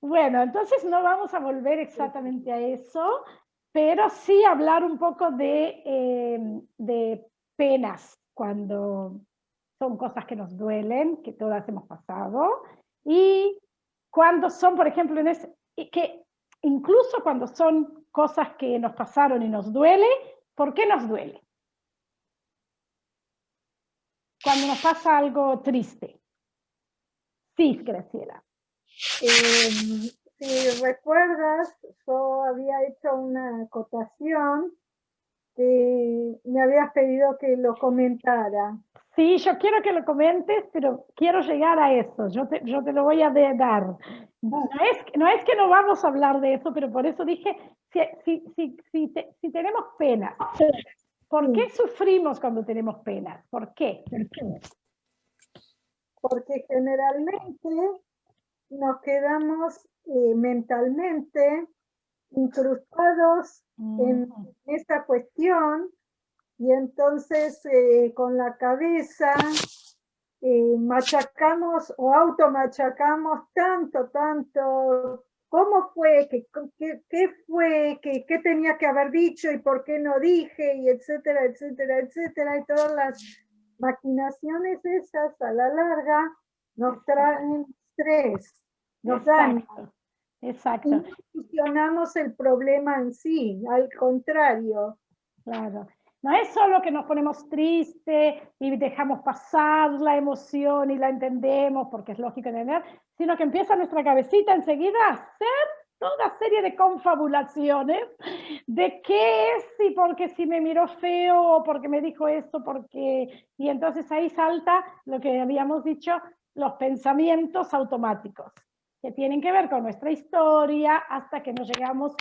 Bueno, entonces no vamos a volver exactamente a eso, pero sí hablar un poco de penas cuando son cosas que nos duelen, que todas hemos pasado, y cuando son, por ejemplo, que incluso cuando son cosas que nos pasaron y nos duele, ¿por qué nos duele? Cuando nos pasa algo triste. Sí, Graciela. Si recuerdas, yo había hecho una acotación que me habías pedido que lo comentara. Sí, yo quiero que lo comentes, pero quiero llegar a eso. Yo te lo voy a dar. No es que no vamos a hablar de eso, pero por eso dije, si tenemos penas, ¿por qué sufrimos cuando tenemos penas? ¿Por qué? Porque generalmente nos quedamos mentalmente incrustados en esta cuestión y entonces con la cabeza machacamos o automachacamos tanto, cómo fue, qué fue, qué tenía que haber dicho y por qué no dije, y etcétera, y todas las maquinaciones esas a la larga nos traen estrés, nos dan. Exacto. Y no solucionamos el problema en sí, al contrario. Claro. No es solo que nos ponemos tristes y dejamos pasar la emoción y la entendemos porque es lógico entender, sino que empieza nuestra cabecita enseguida a hacer toda serie de confabulaciones de qué es y porque si me miró feo o porque me dijo esto, porque... Y entonces ahí salta lo que habíamos dicho, los pensamientos automáticos, que tienen que ver con nuestra historia hasta que nos llegamos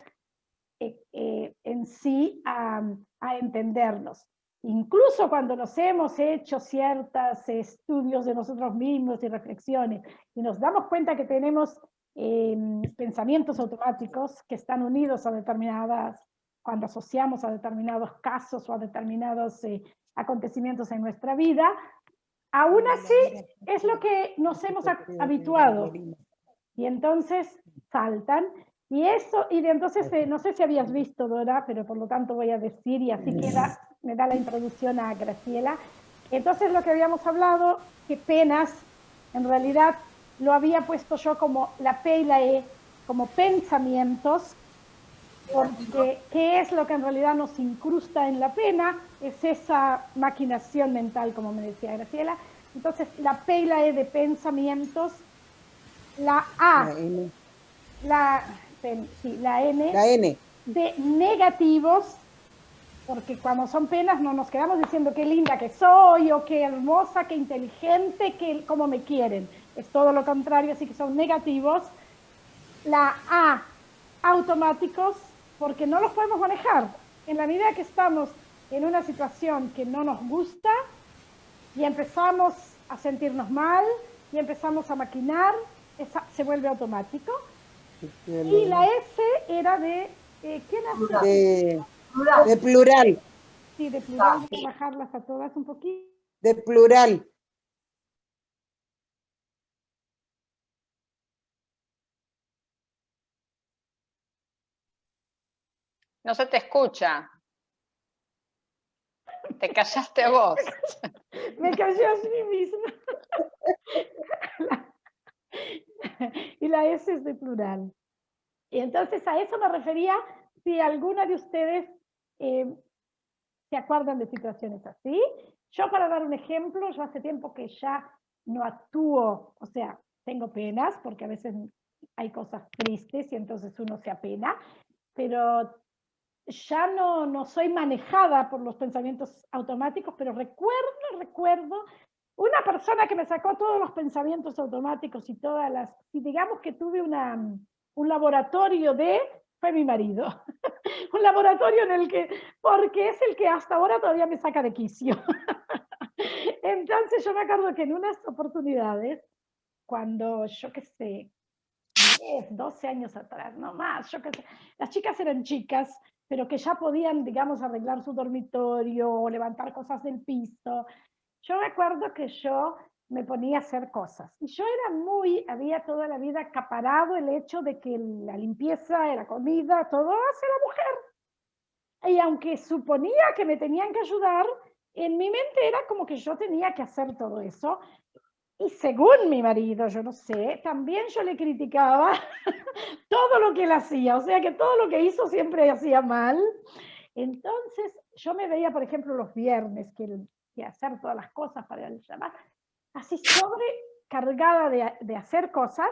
en sí a entendernos. Incluso cuando nos hemos hecho ciertos estudios de nosotros mismos y reflexiones y nos damos cuenta que tenemos pensamientos automáticos que están unidos a determinadas, cuando asociamos a determinados casos o a determinados acontecimientos en nuestra vida, aún así es lo que nos hemos habituado. Y entonces saltan. Y eso, y de entonces, no sé si habías visto, Dora, pero por lo tanto voy a decir, y así queda, me da la introducción a Graciela. Entonces lo que habíamos hablado, que penas, en realidad lo había puesto yo como la P y la E, como pensamientos, porque ¿qué es lo que en realidad nos incrusta en la pena? Es esa maquinación mental, como me decía Graciela. Entonces la P y la E de pensamientos, la A, la N de negativos, porque cuando son penas no nos quedamos diciendo qué linda que soy, o qué hermosa, qué inteligente, cómo me quieren. Es todo lo contrario, así que son negativos. La A, automáticos, porque no los podemos manejar. En la medida que estamos en una situación que no nos gusta y empezamos a sentirnos mal y empezamos a maquinar, se vuelve automático. Y la S era de... ¿quién hace? De plural. Sí, de plural. Voy a bajarlas a todas un poquito. De plural. No se te escucha. Te callaste a vos. Me callé a mí misma. Y la S es de plural. Y entonces a eso me refería si alguna de ustedes se acuerdan de situaciones así. Yo, para dar un ejemplo, yo hace tiempo que ya no actúo, o sea, tengo penas porque a veces hay cosas tristes y entonces uno se apena, pero ya no soy manejada por los pensamientos automáticos, pero recuerdo una persona que me sacó todos los pensamientos automáticos y todas las, y digamos que tuve un laboratorio fue mi marido, un laboratorio en el que, porque es el que hasta ahora todavía me saca de quicio. Entonces yo me acuerdo que en unas oportunidades, cuando yo qué sé, 10, 12 años atrás, no más, yo qué sé, las chicas eran chicas, pero que ya podían, digamos, arreglar su dormitorio o levantar cosas del piso. Yo recuerdo que yo me ponía a hacer cosas. Y yo había toda la vida acaparado el hecho de que la limpieza, la comida, todo hace la mujer. Y aunque suponía que me tenían que ayudar, en mi mente era como que yo tenía que hacer todo eso. Y según mi marido, yo no sé, también yo le criticaba todo lo que él hacía. O sea que todo lo que hizo siempre hacía mal. Entonces yo me veía, por ejemplo, los viernes, que hacer todas las cosas para el Shabbat, así sobrecargada de hacer cosas,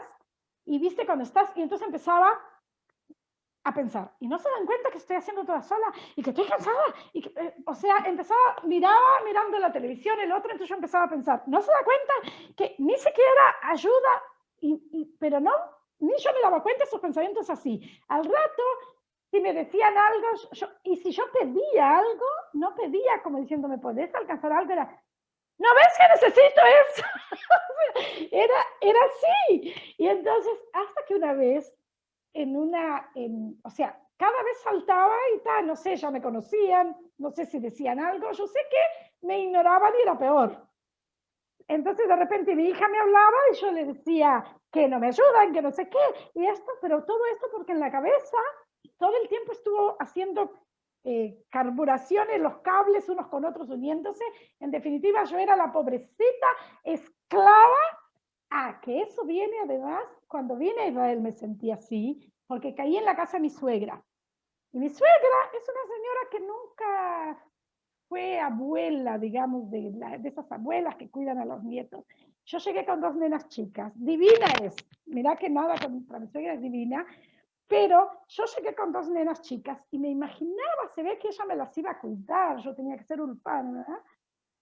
y viste cuando estás, y entonces empezaba a pensar, y no se dan cuenta que estoy haciendo toda sola, y que estoy cansada, y que, o sea, miraba mirando la televisión, el otro, entonces yo empezaba a pensar, no se da cuenta que ni siquiera ayuda, pero no, ni yo me daba cuenta de esos pensamientos así. Al rato, si me decían algo, y si yo pedía algo, no pedía como diciendo, ¿me podés alcanzar algo? Era, ¿no ves que necesito eso? era así. Y entonces, hasta que una vez, o sea, cada vez saltaba y tal, no sé, ya me conocían, no sé si decían algo, yo sé que me ignoraban y era peor. Entonces de repente mi hija me hablaba y yo le decía que no me ayudan, que no sé qué, y esto, pero todo esto porque en la cabeza todo el tiempo estuvo haciendo carburaciones, los cables unos con otros uniéndose. En definitiva, yo era la pobrecita esclava. Que eso viene además, cuando vine a Israel me sentí así, porque caí en la casa de mi suegra. Y mi suegra es una señora que nunca fue abuela, digamos, de esas abuelas que cuidan a los nietos. Yo llegué con 2 nenas chicas. Divina es. Mirá que nada contra mi suegra es divina. Pero yo llegué con 2 nenas chicas y me imaginaba, se ve que ella me las iba a cuidar, yo tenía que ser ulpana, ¿verdad?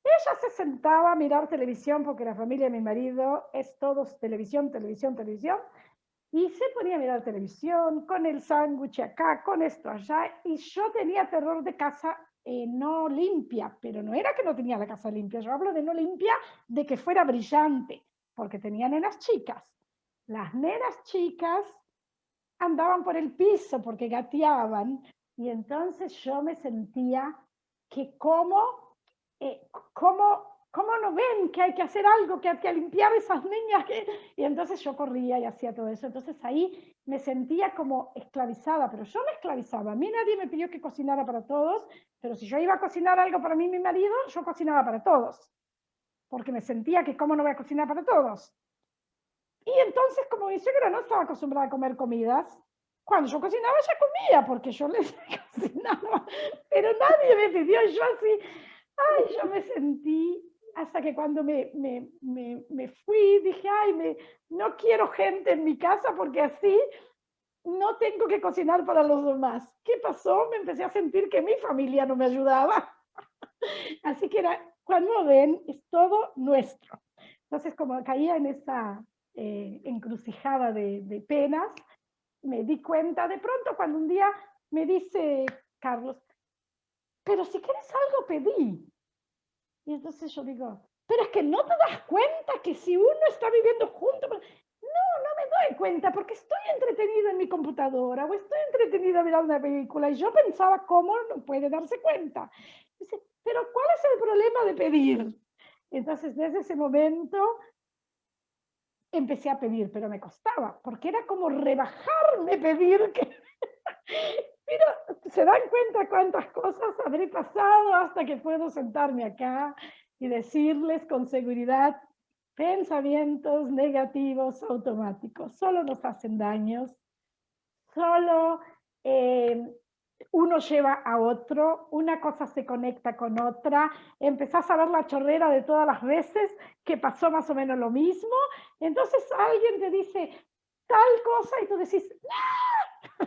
Ella se sentaba a mirar televisión, porque la familia de mi marido es todos televisión, televisión, televisión, y se ponía a mirar televisión, con el sándwich acá, con esto allá, y yo tenía terror de casa no limpia, pero no era que no tenía la casa limpia, yo hablo de no limpia, de que fuera brillante, porque tenía nenas chicas. Las nenas chicas andaban por el piso porque gateaban, y entonces yo me sentía que cómo no ven que hay que hacer algo, que hay que limpiar esas niñas, y entonces yo corría y hacía todo eso. Entonces ahí me sentía como esclavizada, pero yo me esclavizaba. A mí nadie me pidió que cocinara para todos, pero si yo iba a cocinar algo para mí y mi marido, yo cocinaba para todos, porque me sentía que cómo no voy a cocinar para todos. Y entonces, como mi suegra no estaba acostumbrada a comer comidas, cuando yo cocinaba, ella comía, porque yo les cocinaba, pero nadie me pidió, yo así, yo me sentí, hasta que cuando me fui, dije, no quiero gente en mi casa, porque así no tengo que cocinar para los demás. ¿Qué pasó? Me empecé a sentir que mi familia no me ayudaba. Así que cuando ven, es todo nuestro. Entonces, como caía en esa encrucijada de penas, me di cuenta de pronto cuando un día me dice Carlos, pero si quieres algo pedí. Y entonces yo digo, pero es que no te das cuenta que si uno está viviendo junto, no me doy cuenta porque estoy entretenido en mi computadora o estoy entretenido mirando una película, y yo pensaba, ¿cómo no puede darse cuenta? Dice, pero ¿cuál es el problema de pedir? Entonces desde ese momento empecé a pedir, pero me costaba, porque era como rebajarme pedir. Pero se dan cuenta cuántas cosas habré pasado hasta que puedo sentarme acá y decirles con seguridad, pensamientos negativos automáticos solo nos hacen daños, solo uno lleva a otro, una cosa se conecta con otra, empezás a ver la chorrera de todas las veces que pasó más o menos lo mismo, entonces alguien te dice tal cosa y tú decís, ¡ah!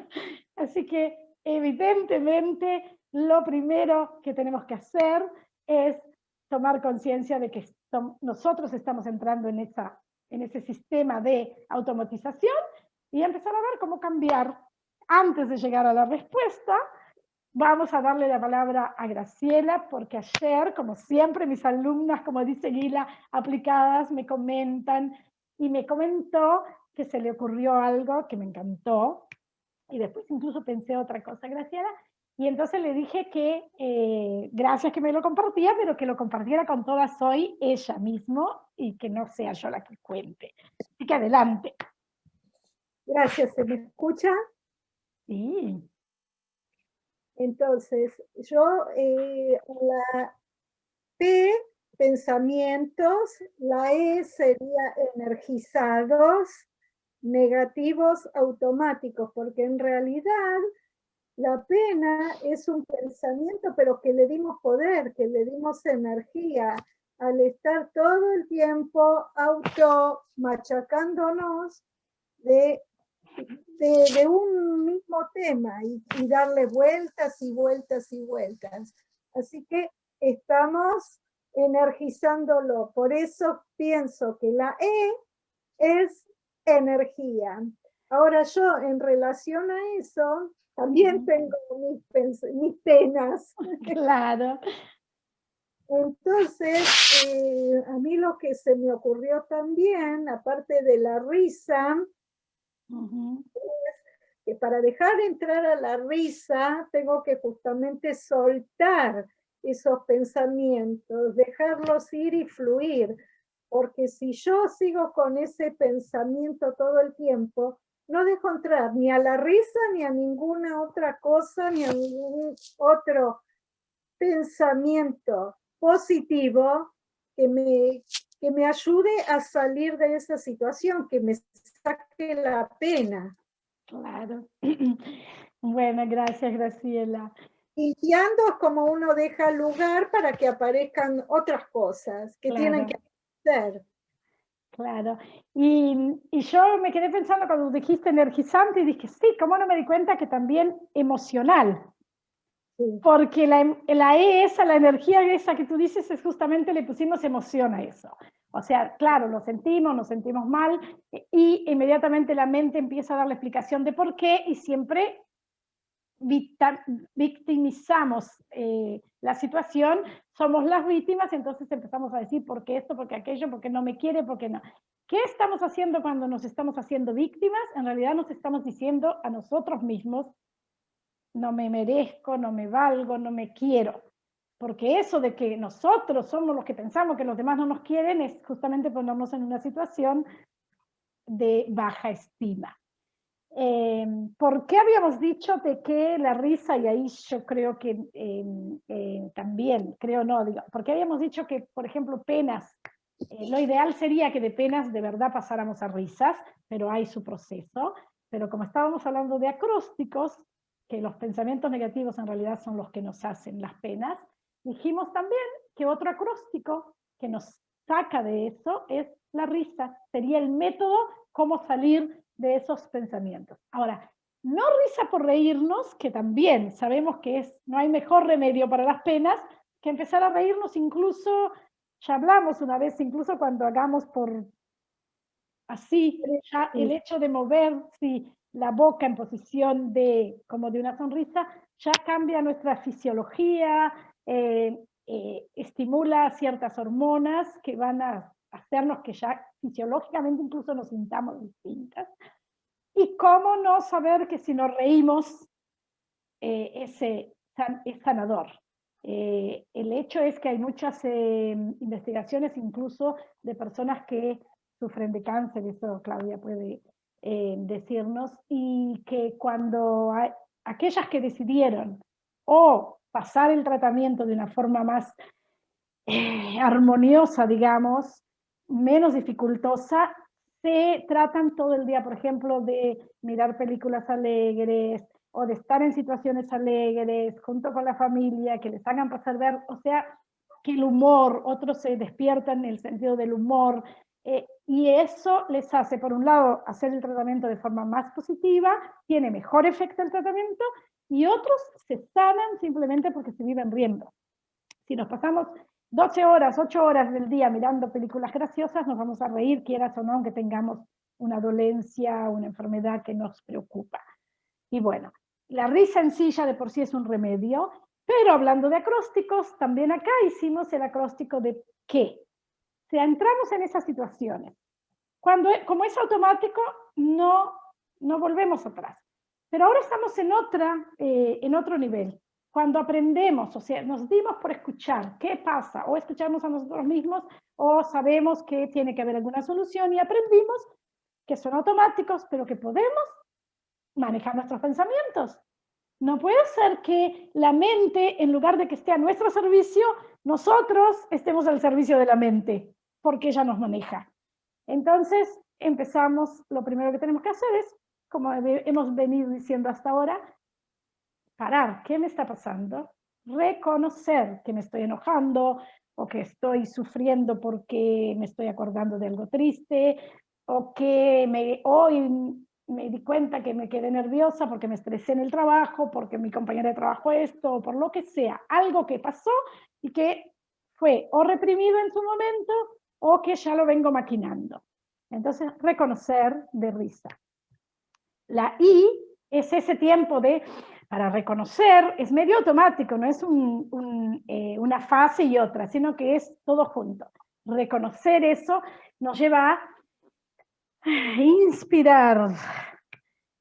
Así que evidentemente lo primero que tenemos que hacer es tomar conciencia de que nosotros estamos entrando en ese sistema de automatización y empezar a ver cómo cambiar. Antes de llegar a la respuesta, vamos a darle la palabra a Graciela, porque ayer, como siempre, mis alumnas, como dice Gila, aplicadas, me comentan, y me comentó que se le ocurrió algo que me encantó, y después incluso pensé otra cosa, Graciela, y entonces le dije que gracias que me lo compartía, pero que lo compartiera con todas hoy ella mismo, y que no sea yo la que cuente. Así que adelante. Gracias, ¿se me escucha? Sí. Entonces, yo la P, pensamientos, la E sería energizados, negativos automáticos, porque en realidad la pena es un pensamiento, pero que le dimos poder, que le dimos energía, al estar todo el tiempo auto machacándonos de un mismo tema y darle vueltas y vueltas y vueltas. Así que estamos energizándolo. Por eso pienso que la E es energía. Ahora yo, en relación a eso, también tengo mis penas. Claro. Entonces, a mí lo que se me ocurrió también, aparte de la risa, que para dejar entrar a la risa tengo que justamente soltar esos pensamientos, dejarlos ir y fluir, porque si yo sigo con ese pensamiento todo el tiempo, no dejo entrar ni a la risa, ni a ninguna otra cosa, ni a ningún otro pensamiento positivo que me ayude a salir de esa situación, que me saque la pena. Claro. Bueno, gracias, Graciela. Limpiando es como uno deja lugar para que aparezcan otras cosas que tienen que hacer. Claro. Y yo me quedé pensando cuando dijiste energizante y dije, sí, ¿cómo no me di cuenta que también emocional? Sí. Porque la E esa, la energía esa que tú dices, es justamente le pusimos emoción a eso. O sea, claro, lo sentimos, nos sentimos mal y inmediatamente la mente empieza a dar la explicación de por qué y siempre victimizamos la situación, somos las víctimas, entonces empezamos a decir por qué esto, por qué aquello, por qué no me quiere, por qué no. ¿Qué estamos haciendo cuando nos estamos haciendo víctimas? En realidad nos estamos diciendo a nosotros mismos, no me merezco, no me valgo, no me quiero. Porque eso de que nosotros somos los que pensamos que los demás no nos quieren es justamente ponernos en una situación de baja estima. ¿Por qué habíamos dicho de que la risa, y ahí yo creo que también, creo no, digo, ¿por qué habíamos dicho que, por ejemplo, penas, lo ideal sería que de penas de verdad pasáramos a risas, pero hay su proceso, pero como estábamos hablando de acrósticos, que los pensamientos negativos en realidad son los que nos hacen las penas, dijimos también que otro acróstico que nos saca de eso es la risa, sería el método cómo salir de esos pensamientos. Ahora, no risa por reírnos, que también sabemos que no hay mejor remedio para las penas que empezar a reírnos incluso, ya hablamos una vez, incluso cuando hagamos por así, ya el hecho de mover la boca en posición de como de una sonrisa, ya cambia nuestra fisiología, estimula ciertas hormonas que van a hacernos que ya fisiológicamente incluso nos sintamos distintas. Y cómo no saber que si nos reímos es sanador. El hecho es que hay muchas investigaciones incluso de personas que sufren de cáncer, eso Claudia puede decirnos, y que cuando aquellas que decidieron o pasar el tratamiento de una forma más armoniosa, digamos, menos dificultosa, se tratan todo el día, por ejemplo, de mirar películas alegres o de estar en situaciones alegres junto con la familia, que les hagan pasar ver, o sea, que el humor, otros se despiertan en el sentido del humor, y eso les hace, por un lado, hacer el tratamiento de forma más positiva, tiene mejor efecto el tratamiento, y otros se sanan simplemente porque se viven riendo. Si nos pasamos 12 horas, 8 horas del día mirando películas graciosas, nos vamos a reír, quieras o no, aunque tengamos una dolencia, una enfermedad que nos preocupa. Y bueno, la risa en sí ya de por sí es un remedio, pero hablando de acrósticos, también acá hicimos el acróstico de qué. Si entramos en esas situaciones, como es automático, no volvemos atrás. Pero ahora estamos en otro nivel. cuando aprendemos, o sea, nos dimos por escuchar qué pasa, o escucharnos a nosotros mismos, o sabemos que tiene que haber alguna solución y aprendimos que son automáticos, pero que podemos manejar nuestros pensamientos. No puede ser que la mente, en lugar de que esté a nuestro servicio, nosotros estemos al servicio de la mente, porque ella nos maneja. Entonces, empezamos, lo primero que tenemos que hacer es, como hemos venido diciendo hasta ahora, parar, ¿qué me está pasando? Reconocer que me estoy enojando, o que estoy sufriendo porque me estoy acordando de algo triste, o que hoy me di cuenta que me quedé nerviosa porque me estresé en el trabajo, porque mi compañera de trabajo esto, o por lo que sea, algo que pasó y que fue o reprimido en su momento o que ya lo vengo maquinando. Entonces, reconocer de risa. La I es ese tiempo para reconocer, es medio automático, no es una fase y otra, sino que es todo junto. Reconocer eso nos lleva a inspirar.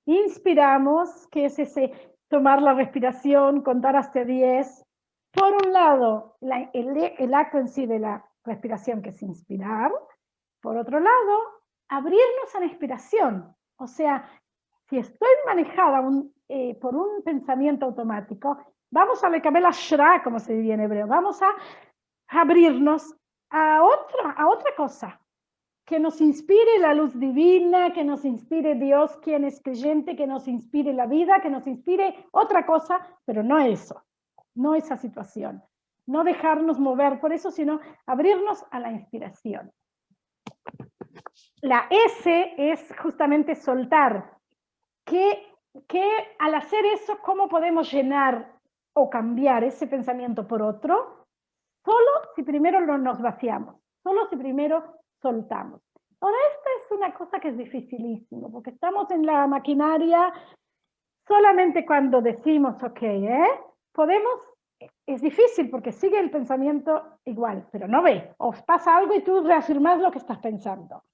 Inspiramos, que es ese tomar la respiración, contar hasta 10. Por un lado, el acto en sí de la respiración, que es inspirar. Por otro lado, abrirnos a la inspiración. O sea, si estoy manejada por un pensamiento automático, vamos a recabel ashra, como se diría en hebreo, vamos a abrirnos a otra cosa, que nos inspire la luz divina, que nos inspire Dios, quien es creyente, que nos inspire la vida, que nos inspire otra cosa, pero no eso, no esa situación. No dejarnos mover por eso, sino abrirnos a la inspiración. La S es justamente soltar. Que al hacer eso, ¿cómo podemos llenar o cambiar ese pensamiento por otro? Solo si primero nos vaciamos, solo si primero soltamos. Ahora, esta es una cosa que es dificilísimo, porque estamos en la maquinaria solamente cuando decimos, ok, es difícil porque sigue el pensamiento igual, pero no ve, os pasa algo y tú reafirmas lo que estás pensando.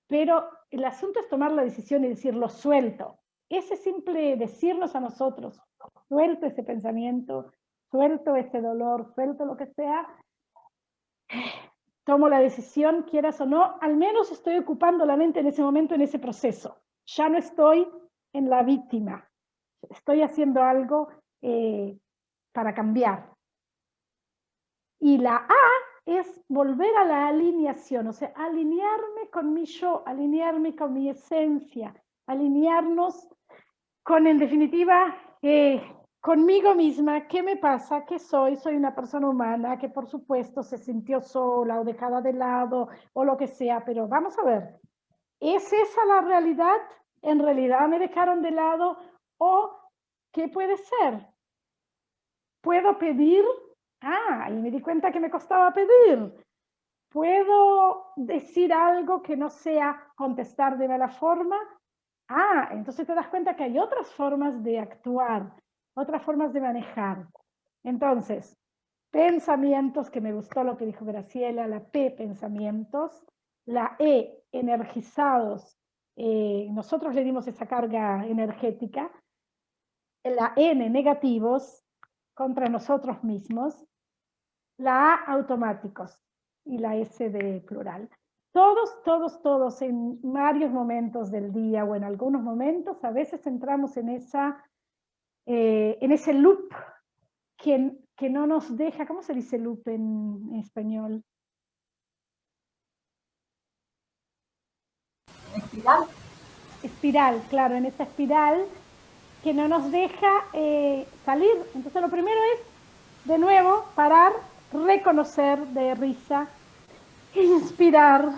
Pero el asunto es tomar la decisión y decir, lo suelto. Ese simple decirnos a nosotros, suelto ese pensamiento, suelto ese dolor, suelto lo que sea, tomo la decisión, quieras o no, al menos estoy ocupando la mente en ese momento, en ese proceso. Ya no estoy en la víctima, estoy haciendo algo para cambiar. Y la A es volver a la alineación, o sea, alinearme con mi yo, alinearme con mi esencia, alinearnos con, en definitiva, conmigo misma. ¿Qué me pasa? ¿Qué soy? Soy una persona humana que por supuesto se sintió sola o dejada de lado o lo que sea, pero vamos a ver, ¿es esa la realidad? ¿En realidad me dejaron de lado? ¿O qué puede ser? ¿Puedo pedir? Y me di cuenta que me costaba pedir. ¿Puedo decir algo que no sea contestar de mala forma? Entonces te das cuenta que hay otras formas de actuar, otras formas de manejar. Entonces, pensamientos, que me gustó lo que dijo Graciela, la P, pensamientos, la E, energizados, nosotros le dimos esa carga energética, la N, negativos, contra nosotros mismos, la A, automáticos, y la S de plural. Todos en varios momentos del día o en algunos momentos, a veces entramos en ese loop que no nos deja. ¿Cómo se dice loop en español? Espiral. Espiral, claro, en esa espiral que no nos deja salir. Entonces lo primero es, de nuevo, parar, reconocer de risa, inspirar,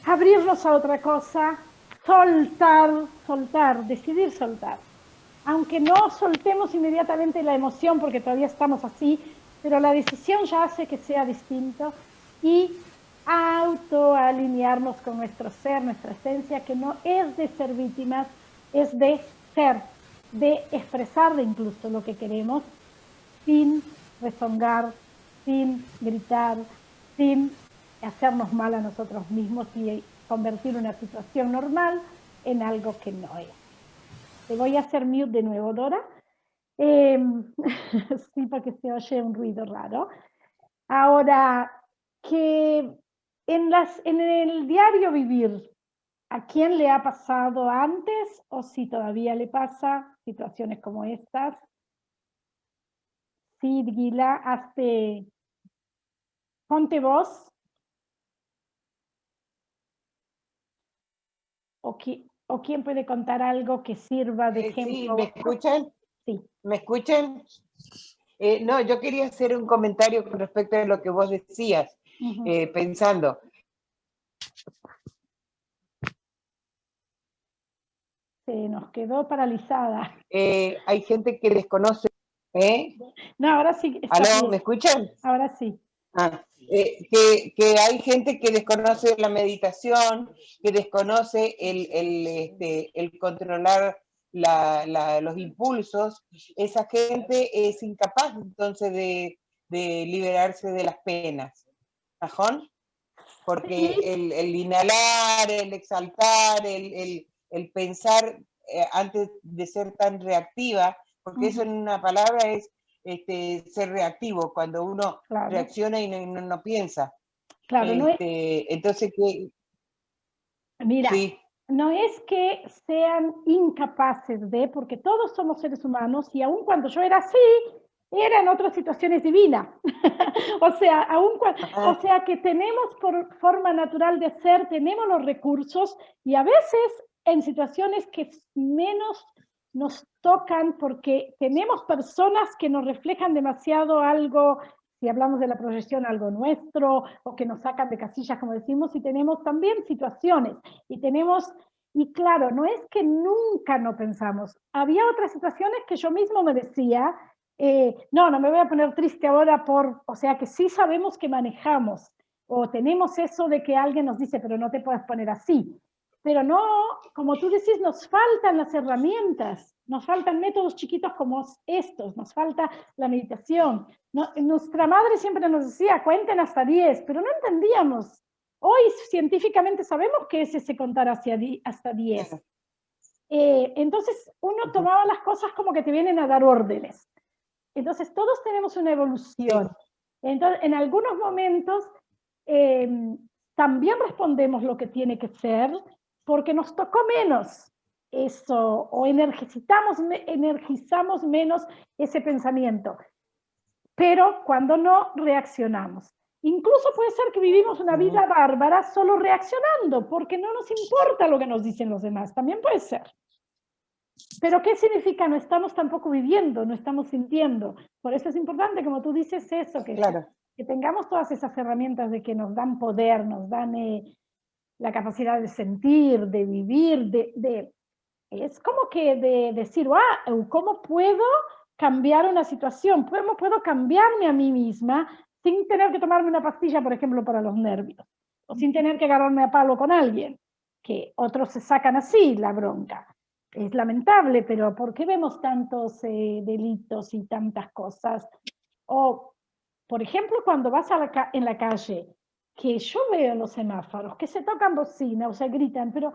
abrirnos a otra cosa, soltar, decidir soltar. Aunque no soltemos inmediatamente la emoción porque todavía estamos así, pero la decisión ya hace que sea distinto y autoalinearnos con nuestro ser, nuestra esencia, que no es de ser víctimas, es de ser, de expresar incluso lo que queremos sin rezongar, sin gritar, sin hacernos mal a nosotros mismos y convertir una situación normal en algo que no es. Te voy a hacer mute de nuevo, Dora. Sí, porque se oye un ruido raro. Ahora, que en el diario vivir, ¿a quién le ha pasado antes o si todavía le pasa situaciones como estas? Sí, Gila, ponte voz. ¿O quién puede contar algo que sirva de ejemplo? Sí, ¿me escuchan? Sí. ¿Me escuchan? No, yo quería hacer un comentario con respecto a lo que vos decías, pensando. Se nos quedó paralizada. Hay gente que desconoce. No, ahora sí. ¿Aló? Bien. ¿Me escuchan? Ahora sí. Que hay gente que desconoce la meditación, que desconoce el controlar los impulsos. Esa gente es incapaz entonces de liberarse de las penas. ¿Ajón? Porque Sí. el inhalar, el exaltar, el pensar antes de ser tan reactiva, porque eso en una palabra es ser reactivo, cuando uno reacciona y no piensa. Claro, no es, entonces, mira, sí. no es que sean incapaces de, porque todos somos seres humanos y aun cuando yo era así, era en otras situaciones divinas. O sea, o sea que tenemos por forma natural de ser, tenemos los recursos y a veces en situaciones que menos nos tocan porque tenemos personas que nos reflejan demasiado algo, si hablamos de la proyección, algo nuestro, o que nos sacan de casillas, como decimos, y tenemos también situaciones, y claro, no es que nunca no pensamos. Había otras situaciones que yo mismo me decía, no me voy a poner triste ahora o sea que sí sabemos que manejamos, o tenemos eso de que alguien nos dice, pero no te puedes poner así. Pero no, como tú decís, nos faltan las herramientas, nos faltan métodos chiquitos como estos, nos falta la meditación. Nuestra madre siempre nos decía, cuenten hasta 10, pero no entendíamos. Hoy científicamente sabemos que es ese contar hasta 10. Entonces uno tomaba las cosas como que te vienen a dar órdenes. Entonces todos tenemos una evolución. Entonces, en algunos momentos también respondemos lo que tiene que ser porque nos tocó menos eso o energizamos menos ese pensamiento. Pero cuando no, reaccionamos. Incluso puede ser que vivimos una vida bárbara solo reaccionando porque no nos importa lo que nos dicen los demás. También puede ser. Pero ¿qué significa? No estamos tampoco viviendo, no estamos sintiendo. Por eso es importante, como tú dices, eso, que tengamos todas esas herramientas de que nos dan poder, nos dan la capacidad de sentir, de vivir, es como que de decir, ¿cómo puedo cambiar una situación? ¿Cómo puedo cambiarme a mí misma sin tener que tomarme una pastilla, por ejemplo, para los nervios? O sin tener que agarrarme a palo con alguien, que otros se sacan así la bronca. Es lamentable, pero ¿por qué vemos tantos delitos y tantas cosas? O, por ejemplo, cuando vas en la calle, que yo veo los semáforos, que se tocan bocina o se gritan, pero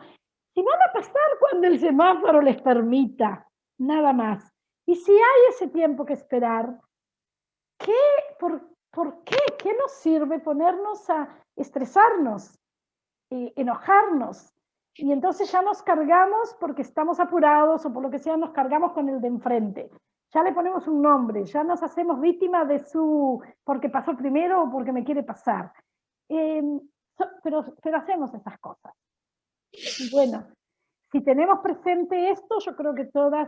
si van a pasar cuando el semáforo les permita, nada más. Y si hay ese tiempo que esperar, ¿por qué? ¿Qué nos sirve ponernos a estresarnos, enojarnos? Y entonces ya nos cargamos porque estamos apurados o por lo que sea, nos cargamos con el de enfrente. Ya le ponemos un nombre, ya nos hacemos víctimas de porque pasó primero o porque me quiere pasar. Pero hacemos esas cosas. Y bueno, si tenemos presente esto, yo creo que todas,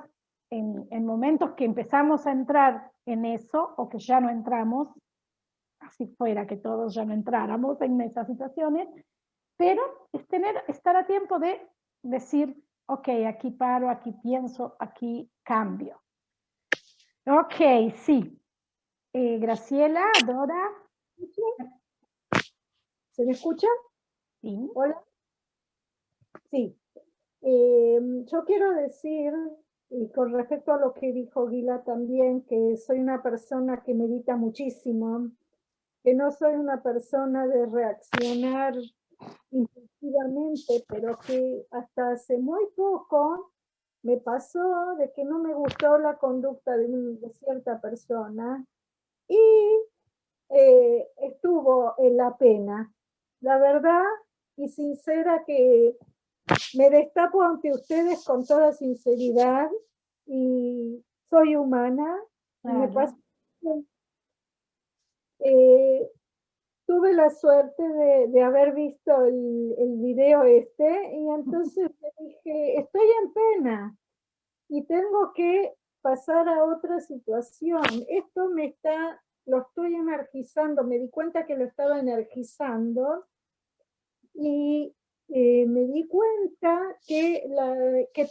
en momentos que empezamos a entrar en eso, o que ya no entramos, así fuera que todos ya no entráramos en esas situaciones, pero es estar a tiempo de decir, ok, aquí paro, aquí pienso, aquí cambio. Ok, sí. Graciela, Dora. ¿Se me escucha? Sí. Hola. Sí. Yo quiero decir, y con respecto a lo que dijo Gila también, que soy una persona que medita muchísimo, que no soy una persona de reaccionar impulsivamente, pero que hasta hace muy poco me pasó de que no me gustó la conducta de cierta persona y estuvo en la pena. La verdad y sincera que me destapo ante ustedes con toda sinceridad y soy humana. Y me pasó, tuve la suerte de haber visto el video este y entonces me dije, estoy en pena y tengo que pasar a otra situación. Esto lo estoy energizando, me di cuenta que lo estaba energizando y me di cuenta que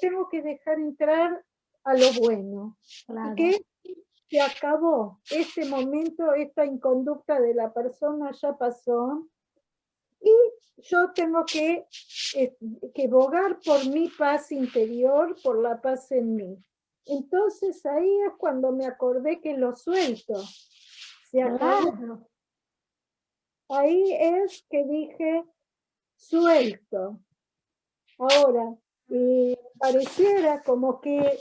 tengo que dejar entrar a lo bueno. Claro. Y que se acabó este momento, esta inconducta de la persona ya pasó y yo tengo que bogar por mi paz interior, por la paz en mí. Entonces ahí es cuando me acordé que lo suelto. Se acabó. Claro. Ahí es que dije, suelto. Ahora, pareciera como que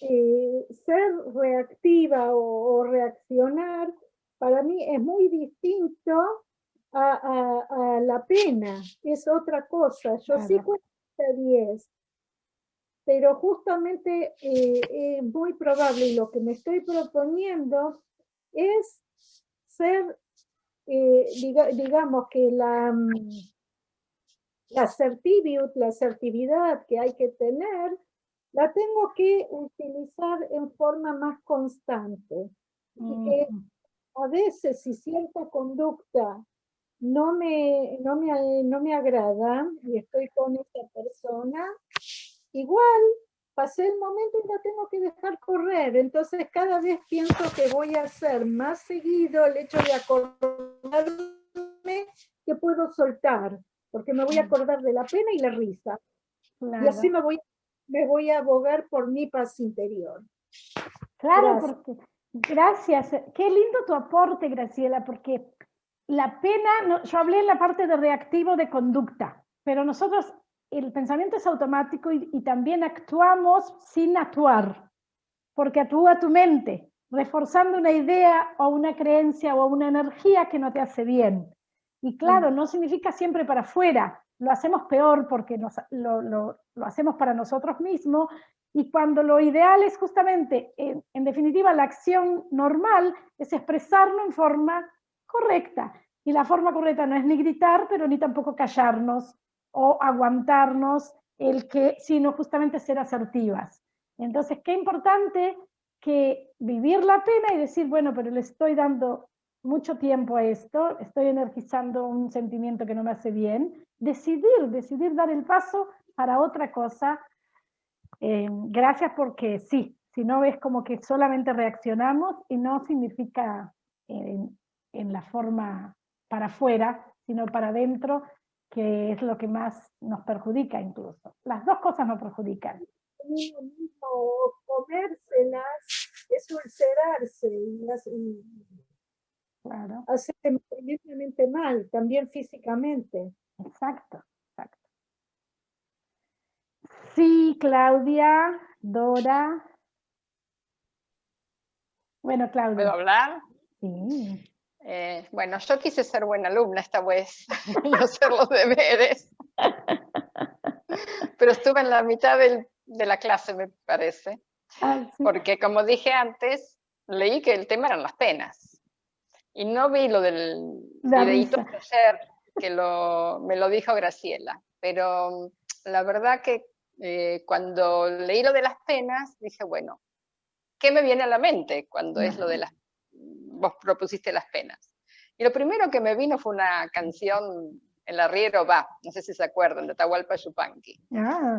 ser reactiva o reaccionar, para mí es muy distinto a la pena, es otra cosa. Yo Claro. sí cuento hasta 10, pero justamente es muy probable, y lo que me estoy proponiendo es ser, digamos que la asertividad que hay que tener, la tengo que utilizar en forma más constante. Y que a veces si cierta conducta no me agrada y estoy con esa persona, igual pasé el momento y la tengo que dejar correr. Entonces cada vez pienso que voy a hacer más seguido el hecho de acordarme que puedo soltar, porque me voy a acordar de la pena y la risa. Claro. Y así me voy a abogar por mi paz interior. Claro, Gracias. porque gracias. Qué lindo tu aporte, Graciela, porque la pena, yo hablé en la parte de reactivo de conducta, pero nosotros, el pensamiento es automático y también actuamos sin actuar, porque actúa tu mente, reforzando una idea o una creencia o una energía que no te hace bien. Y claro, no significa siempre para afuera, lo hacemos peor porque lo hacemos para nosotros mismos. Y cuando lo ideal es justamente, en definitiva, la acción normal es expresarlo en forma correcta. Y la forma correcta no es ni gritar, pero ni tampoco callarnos o aguantarnos, sino justamente ser asertivas. Entonces, qué importante que vivir la pena y decir, bueno, pero le estoy dando mucho tiempo a esto, estoy energizando un sentimiento que no me hace bien, decidir dar el paso para otra cosa. Gracias porque sí, si no es como que solamente reaccionamos y no significa en la forma para afuera, sino para adentro, que es lo que más nos perjudica incluso. Las dos cosas nos perjudican. Comérselas es ulcerarse y Claro. hace tremendamente mal, también físicamente. Exacto, exacto. Sí, Claudia, Dora. Bueno, Claudia. ¿Puedo hablar? Sí. Bueno, yo quise ser buena alumna esta vez y hacer los deberes. Pero estuve en la mitad de la clase, me parece. Ah, sí. Porque como dije antes, leí que el tema eran las penas. Y no vi lo del videíto de ayer, que me lo dijo Graciela. Pero la verdad que cuando leí lo de las penas, dije, bueno, ¿qué me viene a la mente cuando es lo de vos propusiste las penas? Y lo primero que me vino fue una canción, El arriero va, no sé si se acuerdan, de Atahualpa Yupanqui.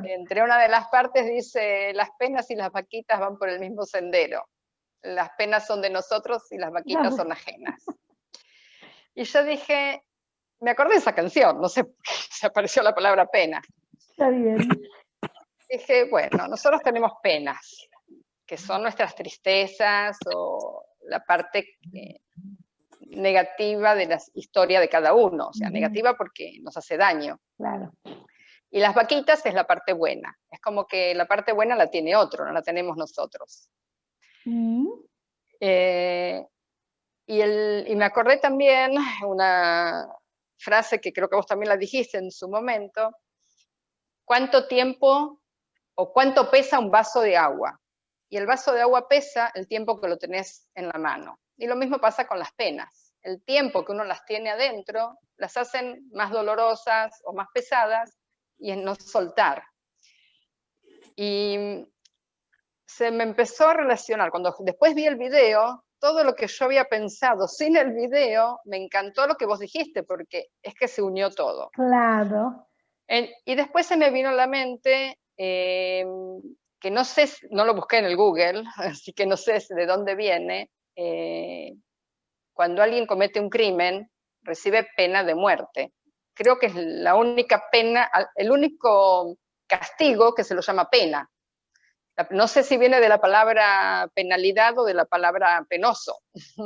Entre una de las partes dice, las penas y las vaquitas van por el mismo sendero. Las penas son de nosotros y las vaquitas son ajenas. Y yo dije, me acordé de esa canción, no sé por qué se apareció la palabra pena. Está bien. Dije, bueno, nosotros tenemos penas, que son nuestras tristezas o la parte negativa de la historia de cada uno, o sea, negativa porque nos hace daño. Claro. Y las vaquitas es la parte buena. Es como que la parte buena la tiene otro, no la tenemos nosotros. Y me acordé también una frase que creo que vos también la dijiste en su momento. ¿Cuánto tiempo o cuánto pesa un vaso de agua? Y el vaso de agua pesa el tiempo que lo tenés en la mano. Y lo mismo pasa con las penas. El tiempo que uno las tiene adentro las hacen más dolorosas o más pesadas, y en no soltar. Y se me empezó a relacionar, cuando después vi el video, todo lo que yo había pensado sin el video, me encantó lo que vos dijiste, porque es que se unió todo. Claro. Y después se me vino a la mente, que no sé, no lo busqué en el Google, así que no sé de dónde viene, cuando alguien comete un crimen, recibe pena de muerte. Creo que es la única pena, el único castigo que se lo llama pena. No sé si viene de la palabra penalidad o de la palabra penoso,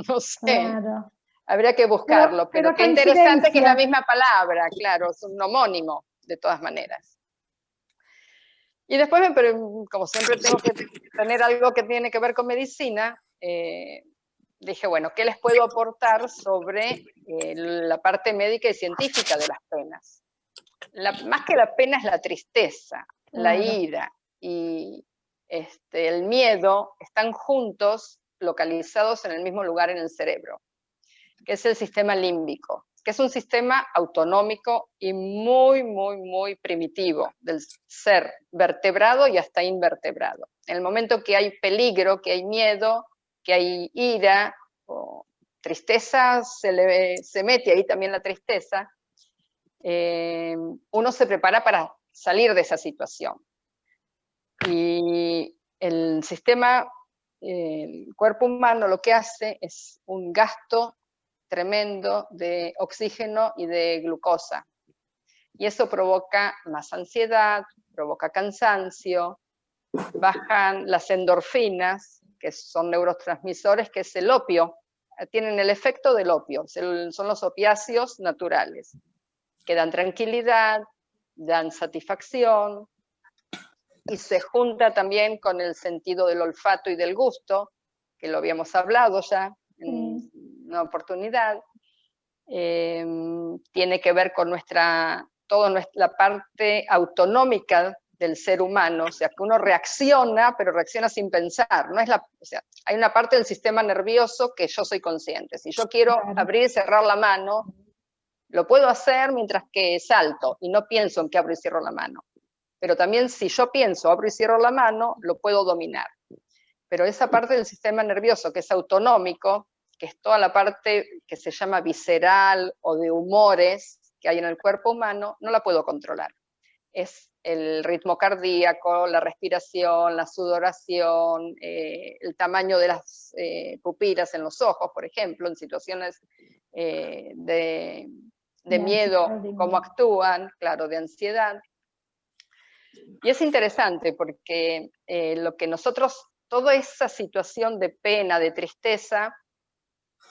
no sé. Claro. Habría que buscarlo, pero qué interesante que es la misma palabra, claro, es un homónimo, de todas maneras. Y después, como siempre tengo que tener algo que tiene que ver con medicina, dije, bueno, ¿qué les puedo aportar sobre la parte médica y científica de las penas? Más que la pena es la tristeza, la ira y el miedo están juntos, localizados en el mismo lugar en el cerebro, que es el sistema límbico, que es un sistema autonómico y muy, muy, muy primitivo del ser vertebrado y hasta invertebrado. En el momento que hay peligro, que hay miedo, que hay ira o tristeza, se mete ahí también la tristeza, uno se prepara para salir de esa situación. Y el sistema, el cuerpo humano lo que hace es un gasto tremendo de oxígeno y de glucosa. Y eso provoca más ansiedad, provoca cansancio, bajan las endorfinas, que son neurotransmisores, que es el opio, tienen el efecto del opio, son los opiáceos naturales, que dan tranquilidad, dan satisfacción, y se junta también con el sentido del olfato y del gusto, que lo habíamos hablado ya en una oportunidad. Tiene que ver con toda la parte autonómica del ser humano, o sea, que uno reacciona, pero reacciona sin pensar. No es o sea, hay una parte del sistema nervioso que yo soy consciente. Si yo quiero abrir y cerrar la mano, lo puedo hacer mientras que salto y no pienso en que abro y cierro la mano. Pero también si yo pienso, abro y cierro la mano, lo puedo dominar. Pero esa parte del sistema nervioso que es autonómico, que es toda la parte que se llama visceral o de humores que hay en el cuerpo humano, no la puedo controlar. Es el ritmo cardíaco, la respiración, la sudoración, el tamaño de las pupilas en los ojos, por ejemplo, en situaciones de miedo, cómo actúan, claro, de ansiedad. Y es interesante porque lo que nosotros, toda esa situación de pena, de tristeza,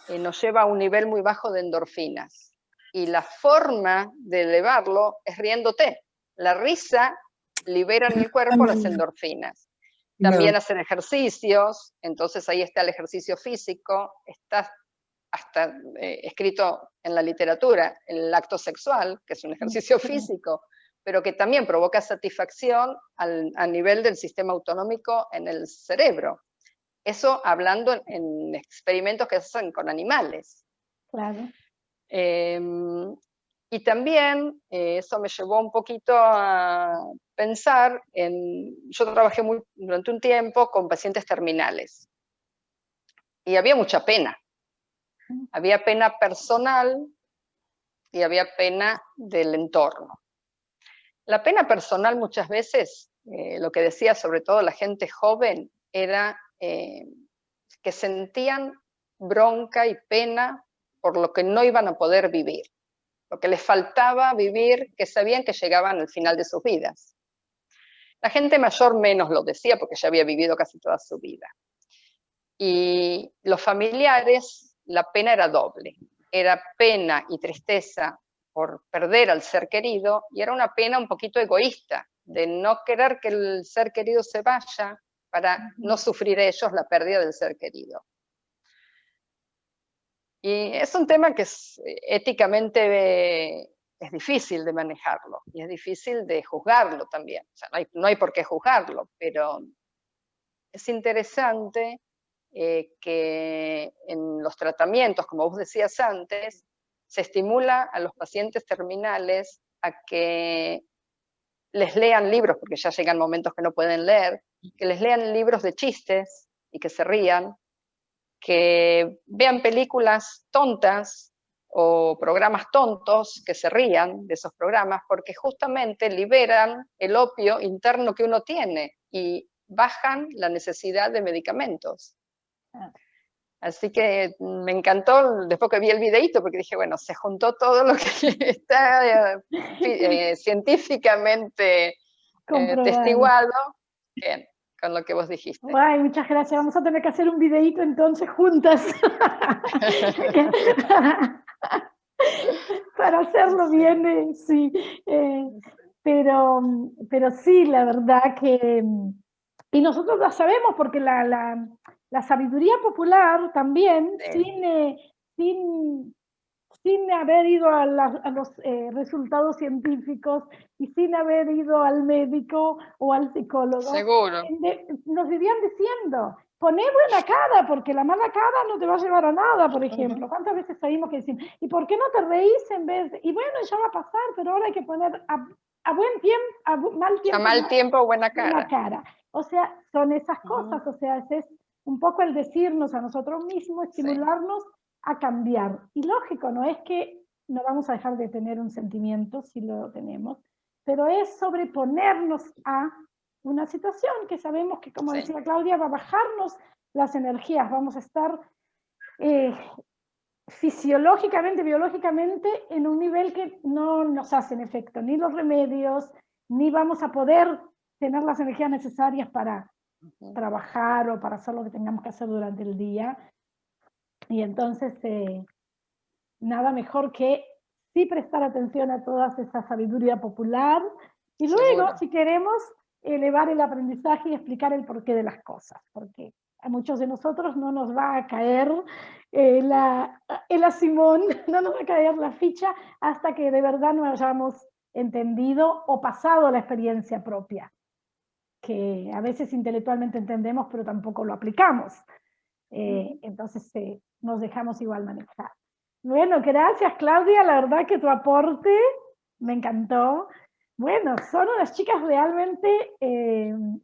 nos lleva a un nivel muy bajo de endorfinas. Y la forma de elevarlo es riéndote. La risa libera en el cuerpo las endorfinas. También hacer ejercicios, entonces ahí está el ejercicio físico, está hasta escrito en la literatura, el acto sexual, que es un ejercicio físico, pero que también provoca satisfacción a nivel del sistema autonómico en el cerebro. Eso hablando en experimentos que se hacen con animales. Claro. Y también eso me llevó un poquito a pensar yo trabajé durante un tiempo con pacientes terminales. Y había mucha pena. Había pena personal y había pena del entorno. La pena personal muchas veces, lo que decía sobre todo la gente joven, era que sentían bronca y pena por lo que no iban a poder vivir, lo que les faltaba vivir, que sabían que llegaban al final de sus vidas. La gente mayor menos lo decía porque ya había vivido casi toda su vida. Y los familiares, la pena era doble. Era pena y tristeza por perder al ser querido, y era una pena un poquito egoísta, de no querer que el ser querido se vaya para no sufrir ellos la pérdida del ser querido. Y es un tema que éticamente es difícil de manejarlo, y es difícil de juzgarlo también. O sea, no hay por qué juzgarlo, pero es interesante que en los tratamientos, como vos decías antes, se estimula a los pacientes terminales a que les lean libros, porque ya llegan momentos que no pueden leer, que les lean libros de chistes y que se rían, que vean películas tontas o programas tontos, que se rían de esos programas, porque justamente liberan el opio interno que uno tiene y bajan la necesidad de medicamentos. Así que me encantó después que vi el videíto, porque dije, bueno, se juntó todo lo que está científicamente testiguado con lo que vos dijiste. Ay, muchas gracias. Vamos a tener que hacer un videíto entonces juntas. Para hacerlo bien, sí. Pero sí, la verdad que... Y nosotros la sabemos porque la sabiduría popular también, sin haber ido a los resultados científicos y sin haber ido al médico o al psicólogo, seguro, nos vivían diciendo, poné buena cara, porque la mala cara no te va a llevar a nada, por ejemplo. ¿Cuántas veces oímos que decimos, ¿y por qué no te reís en vez de...? Y bueno, ya va a pasar, pero ahora hay que poner a buen tiempo, a mal tiempo, buena cara. O sea, son esas cosas, o sea, es un poco el decirnos a nosotros mismos, estimularnos a cambiar. Y lógico, no es que no vamos a dejar de tener un sentimiento, si lo tenemos, pero es sobreponernos a una situación que sabemos que, como decía Claudia, va a bajarnos las energías, vamos a estar fisiológicamente, biológicamente, en un nivel que no nos hacen efecto, ni los remedios, ni vamos a poder tener las energías necesarias para trabajar o para hacer lo que tengamos que hacer durante el día. Y entonces, nada mejor que sí prestar atención a toda esa sabiduría popular y luego, si queremos, elevar el aprendizaje y explicar el porqué de las cosas, porque a muchos de nosotros no nos va a caer el asimón, no nos va a caer la ficha hasta que de verdad no hayamos entendido o pasado la experiencia propia, que a veces intelectualmente entendemos, pero tampoco lo aplicamos. Entonces nos dejamos igual manejar. Bueno, gracias Claudia, la verdad que tu aporte me encantó. Bueno, son unas chicas realmente,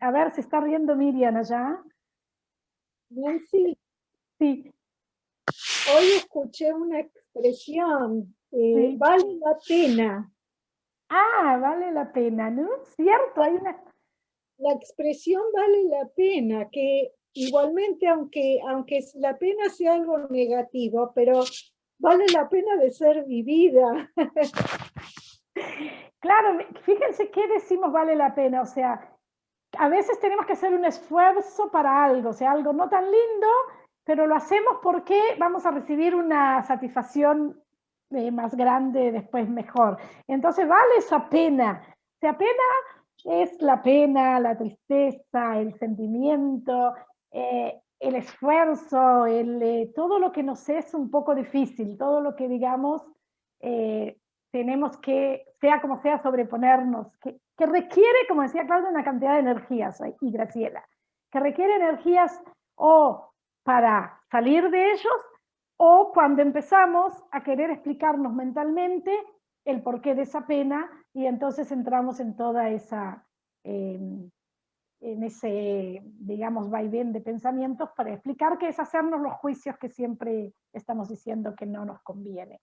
a ver, se está riendo Miriam allá. Nancy, sí. Hoy escuché una expresión, vale la pena. Ah, vale la pena, ¿no? Cierto, hay una... La expresión vale la pena, que igualmente, aunque la pena sea algo negativo, pero vale la pena de ser vivida. Claro, fíjense qué decimos vale la pena, o sea, a veces tenemos que hacer un esfuerzo para algo, o sea, algo no tan lindo, pero lo hacemos porque vamos a recibir una satisfacción más grande después mejor. Entonces vale esa pena, o sea, pena es la pena, la tristeza, el sentimiento, el esfuerzo, todo lo que nos es un poco difícil, todo lo que digamos tenemos que, sea como sea, sobreponernos, que requiere, como decía Claudia, una cantidad de energías, y Graciela, que requiere energías o para salir de ellos, o cuando empezamos a querer explicarnos mentalmente el porqué de esa pena, y entonces entramos en toda esa, en ese, digamos, vaivén de pensamientos para explicar que es hacernos los juicios que siempre estamos diciendo que no nos conviene.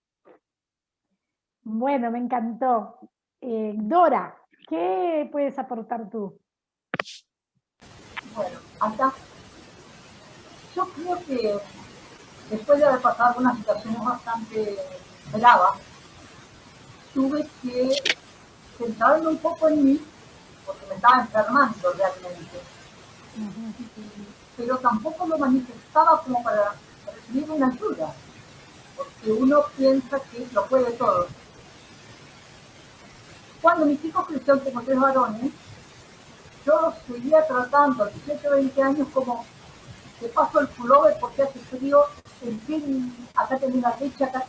Bueno, me encantó. Dora, ¿qué puedes aportar tú? Bueno, acá yo creo que después de haber pasado unas situaciones bastante bravas, tuve que centrarme un poco en mí, porque me estaba enfermando realmente. Pero tampoco lo manifestaba como para recibir una ayuda, porque uno piensa que lo puede todo. cuando mis hijos crecieron, tengo 3 varones, yo los seguía tratando, 17, 20 años, como te paso el pullover porque hace frío, en fin, acá tenés la leche, acá.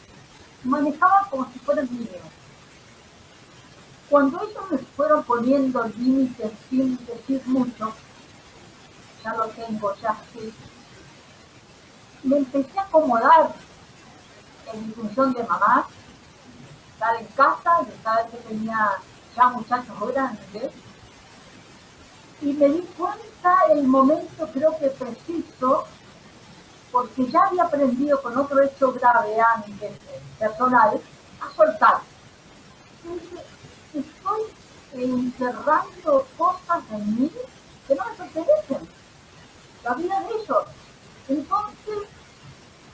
Manejaba como si fueran niños. Cuando ellos me fueron poniendo límites sin decir mucho, ya lo tengo, ya sé, me empecé a acomodar en mi función de mamá, estar en casa, de saber que tenía ya muchachos grandes, y me di cuenta el momento, creo que preciso, porque ya había aprendido con otro hecho grave antes, personal, a soltar. Entonces, estoy encerrando cosas en mí que no me pertenecen, la vida de ellos. Entonces,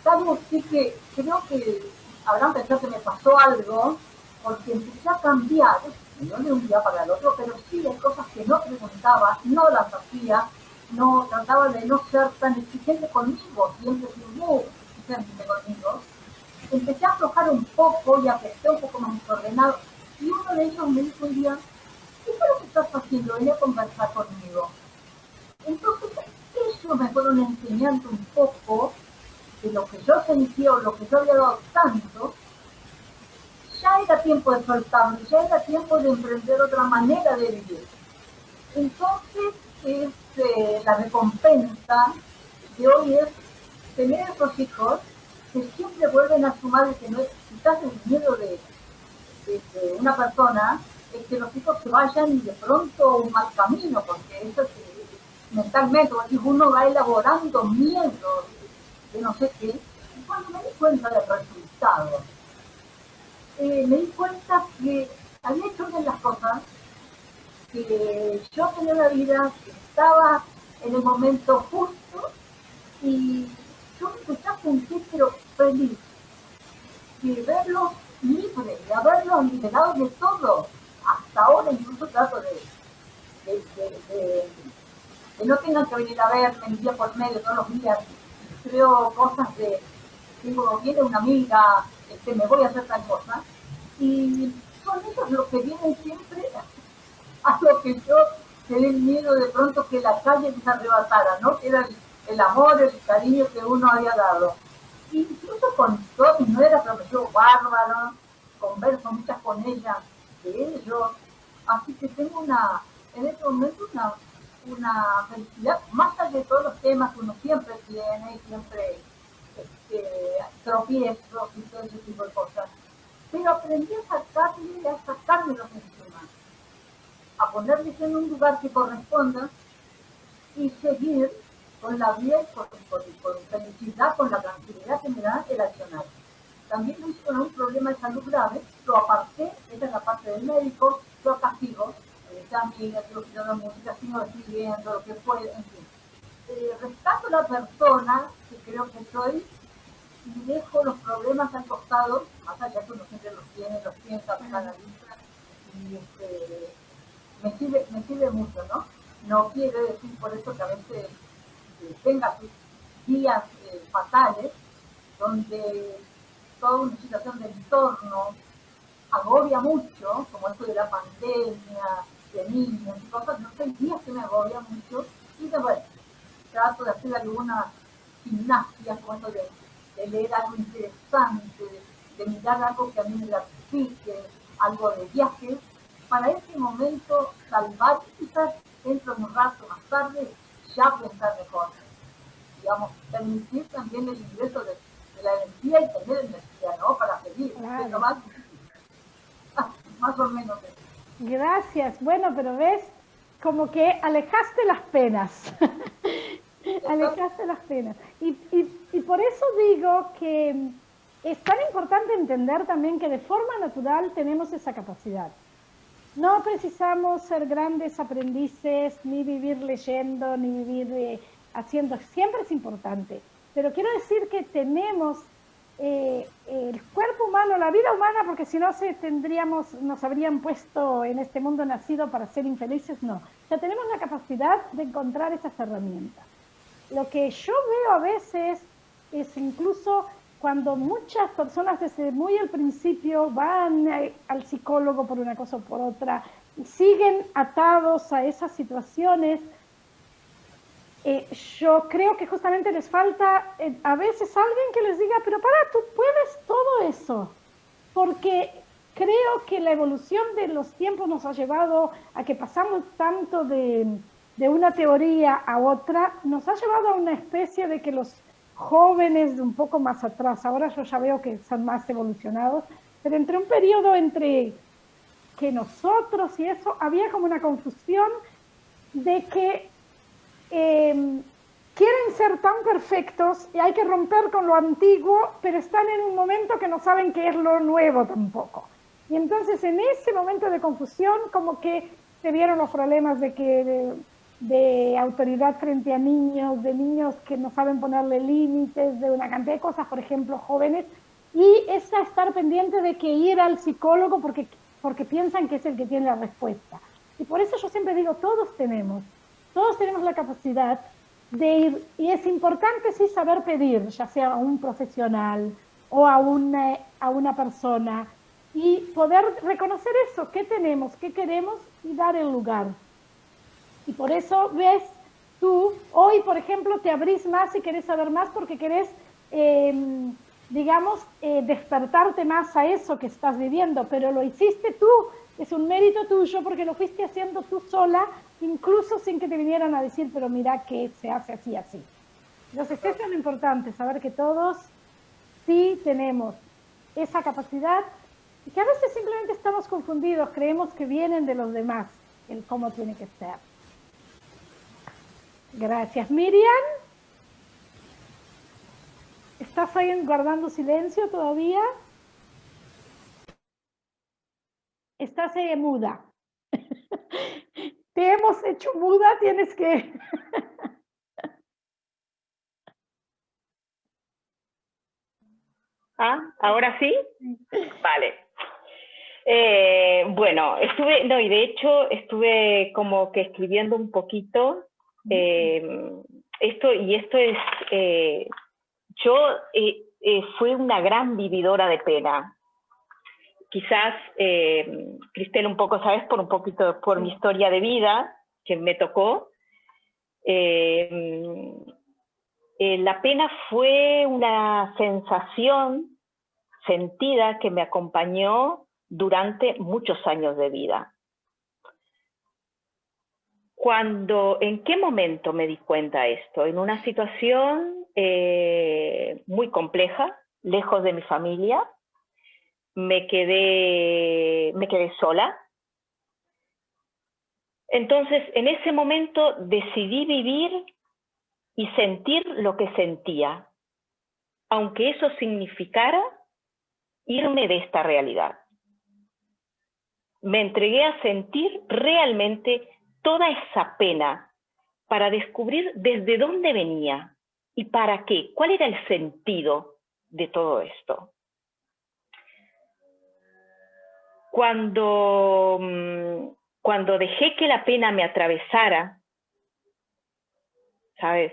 tal sí que creo que habrán pensado que me pasó algo, porque empecé a cambiar, no de un día para el otro, pero sí hay cosas que no preguntaba, no las hacía, no trataba de no ser tan exigente conmigo, siempre fui muy exigente conmigo. Empecé a aflojar un poco y a estar un poco más desordenado. Y uno de ellos me dijo un día, ¿qué es lo que estás haciendo? Venía a conversar conmigo. Entonces, ellos me fueron enseñando un poco de lo que yo sentía o lo que yo había dado tanto. Ya era tiempo de soltarlo, ya era tiempo de emprender otra manera de vivir. Entonces, la recompensa de hoy es tener esos hijos que siempre vuelven a su madre, que no es quizás el miedo de una persona, es que los hijos se vayan de pronto a un mal camino, porque eso es mentalmente, uno va elaborando miedos de no sé qué, y cuando me di cuenta del resultado, me di cuenta que había hecho bien las cosas, que yo tenía una vida, que estaba en el momento justo, y yo me empecé a sentir pero feliz de verlos libres, de haberlos liberado de todo. Hasta ahora incluso trato de que no tengan que venir a verme el día por medio todos los días. Creo cosas de, digo, viene una amiga, me voy a hacer tal cosa, y son ellos los que vienen siempre a lo que yo tenía miedo de pronto que la calle les arrebatara, ¿no? Que era el amor, el cariño que uno había dado. Incluso con todas mis nueras, pero me llevo bárbaro, converso muchas con ellas de ellos, así que tengo en este momento una felicidad, más allá de todos los temas que uno siempre tiene, siempre tropiezos y todo ese tipo de cosas, pero aprendí a sacármelos encima, a ponerles en un lugar que corresponda y seguir con la vida y con felicidad, con la tranquilidad que me da el accionar. También lo hice con un problema de salud grave, lo aparté, esa es la parte del médico, lo castigo, también lo que yo la música, sigo escribiendo, lo que puede, en fin. Rescato la persona que creo que soy y dejo los problemas al costado, más allá que uno siempre los piensa, los analiza, y me sirve mucho, ¿no? No quiere decir por eso que a veces tenga sus días fatales, donde toda una situación de entorno agobia mucho, como esto de la pandemia, de niños y cosas, no sé, días que me agobia mucho, y de bueno, trato de hacer algunas gimnasias, como esto de leer algo interesante, de mirar algo que a mí me gratifique, algo de viaje, para ese momento salvar, quizás dentro de un rato más tarde, ya pensar mejor. Digamos, permitir también el ingreso de la energía y tener energía, ¿no? Para seguir. Claro. Pero más o menos eso. Gracias. Bueno, pero ves, como que alejaste las penas. Alejaste las penas. Y por eso digo que es tan importante entender también que de forma natural tenemos esa capacidad. No precisamos ser grandes aprendices, ni vivir leyendo, ni vivir haciendo. Siempre es importante. Pero quiero decir que tenemos el cuerpo humano, la vida humana, porque si no nos habrían puesto en este mundo nacido para ser infelices, no. O sea, tenemos la capacidad de encontrar esas herramientas. Lo que yo veo a veces es incluso cuando muchas personas desde muy al principio van al psicólogo por una cosa o por otra y siguen atados a esas situaciones, yo creo que justamente les falta a veces alguien que les diga, pero para, tú puedes todo eso, porque creo que la evolución de los tiempos nos ha llevado a que pasamos tanto de una teoría a otra, nos ha llevado a una especie de que los jóvenes de un poco más atrás, ahora yo ya veo que son más evolucionados, pero entre un periodo entre que nosotros y eso, había como una confusión de que quieren ser tan perfectos y hay que romper con lo antiguo, pero están en un momento que no saben qué es lo nuevo tampoco. Y entonces en ese momento de confusión como que se vieron los problemas de autoridad frente a niños, de niños que no saben ponerle límites, de una cantidad de cosas, por ejemplo, jóvenes, y esa estar pendiente de que ir al psicólogo porque piensan que es el que tiene la respuesta. Y por eso yo siempre digo, todos tenemos la capacidad de ir, y es importante sí saber pedir, ya sea a un profesional o a una persona, y poder reconocer eso, qué tenemos, qué queremos, y dar el lugar. Y por eso ves, tú hoy, por ejemplo, te abrís más y querés saber más porque querés, digamos, despertarte más a eso que estás viviendo, pero lo hiciste tú, es un mérito tuyo porque lo fuiste haciendo tú sola, incluso sin que te vinieran a decir, pero mira que se hace así, así. Entonces, eso es lo importante, saber que todos sí tenemos esa capacidad y que a veces simplemente estamos confundidos, creemos que vienen de los demás, el cómo tiene que ser. Gracias. Miriam, ¿estás ahí guardando silencio todavía? Estás muda. Te hemos hecho muda, tienes que... ¿Ahora sí? Vale. Bueno, y de hecho estuve como que escribiendo un poquito esto es, yo fui una gran vividora de pena. Quizás, Cristel, un poco, ¿sabes? Por mi historia de vida que me tocó. La pena fue una sensación sentida que me acompañó durante muchos años de vida. ¿En qué momento me di cuenta de esto? En una situación muy compleja, lejos de mi familia, me quedé sola. Entonces, en ese momento decidí vivir y sentir lo que sentía, aunque eso significara irme de esta realidad. Me entregué a sentir realmente toda esa pena para descubrir desde dónde venía y para qué, cuál era el sentido de todo esto. Cuando dejé que la pena me atravesara, ¿sabes?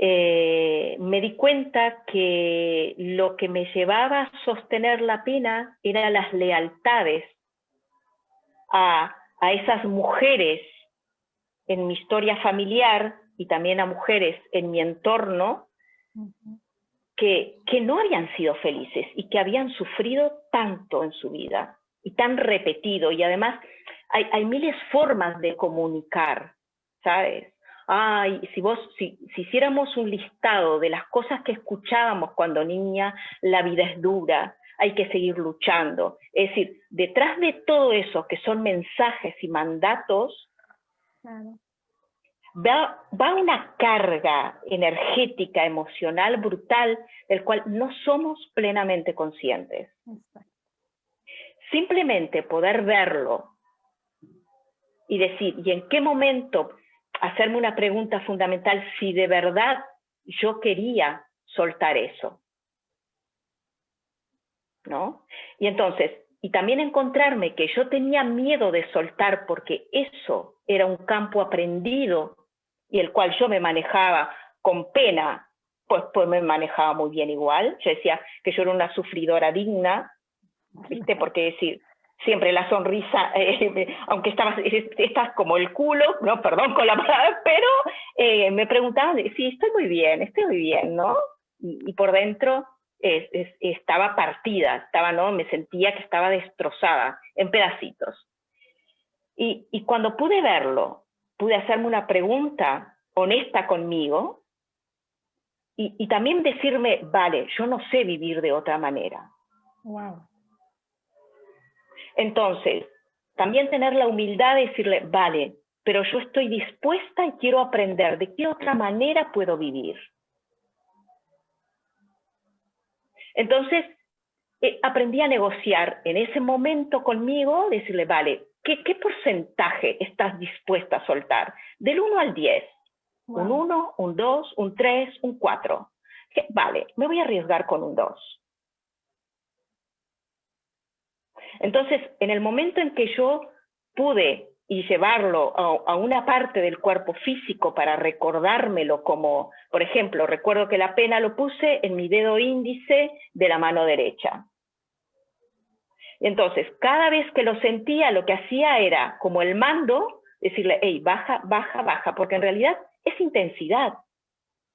Me di cuenta que lo que me llevaba a sostener la pena eran las lealtades a esas mujeres en mi historia familiar y también a mujeres en mi entorno que no habían sido felices y que habían sufrido tanto en su vida y tan repetido. Y además hay miles de formas de comunicar, ¿sabes? Si hiciéramos un listado de las cosas que escuchábamos cuando niña, la vida es dura, hay que seguir luchando. Es decir, detrás de todo eso, que son mensajes y mandatos, claro, va una carga energética, emocional, brutal, del cual no somos plenamente conscientes. Exacto. Simplemente poder verlo y decir, ¿y en qué momento? Hacerme una pregunta fundamental, si de verdad yo quería soltar eso, ¿no? Y entonces, y también encontrarme que yo tenía miedo de soltar porque eso era un campo aprendido y el cual yo me manejaba con pena pues me manejaba muy bien igual. Yo decía que yo era una sufridora digna, ¿viste? Porque decir, siempre la sonrisa, aunque estás como el culo, no, perdón con la palabra, pero me preguntaban, sí, estoy muy bien, ¿no? Y por dentro estaba partida, ¿no? Me sentía que estaba destrozada en pedacitos. Y cuando pude verlo, pude hacerme una pregunta honesta conmigo y también decirme, vale, yo no sé vivir de otra manera. Wow. Entonces, también tener la humildad de decirle, vale, pero yo estoy dispuesta y quiero aprender de qué otra manera puedo vivir. Entonces, aprendí a negociar en ese momento conmigo, decirle, vale, ¿qué porcentaje estás dispuesta a soltar? Del 1 al 10. Wow. Un 1, un 2, un 3, un 4. Vale, me voy a arriesgar con un 2. Entonces, en el momento en que yo pude y llevarlo a una parte del cuerpo físico para recordármelo como, por ejemplo, recuerdo que la pena lo puse en mi dedo índice de la mano derecha. Entonces, cada vez que lo sentía, lo que hacía era, como el mando, decirle, hey, baja, baja, baja, porque en realidad es intensidad.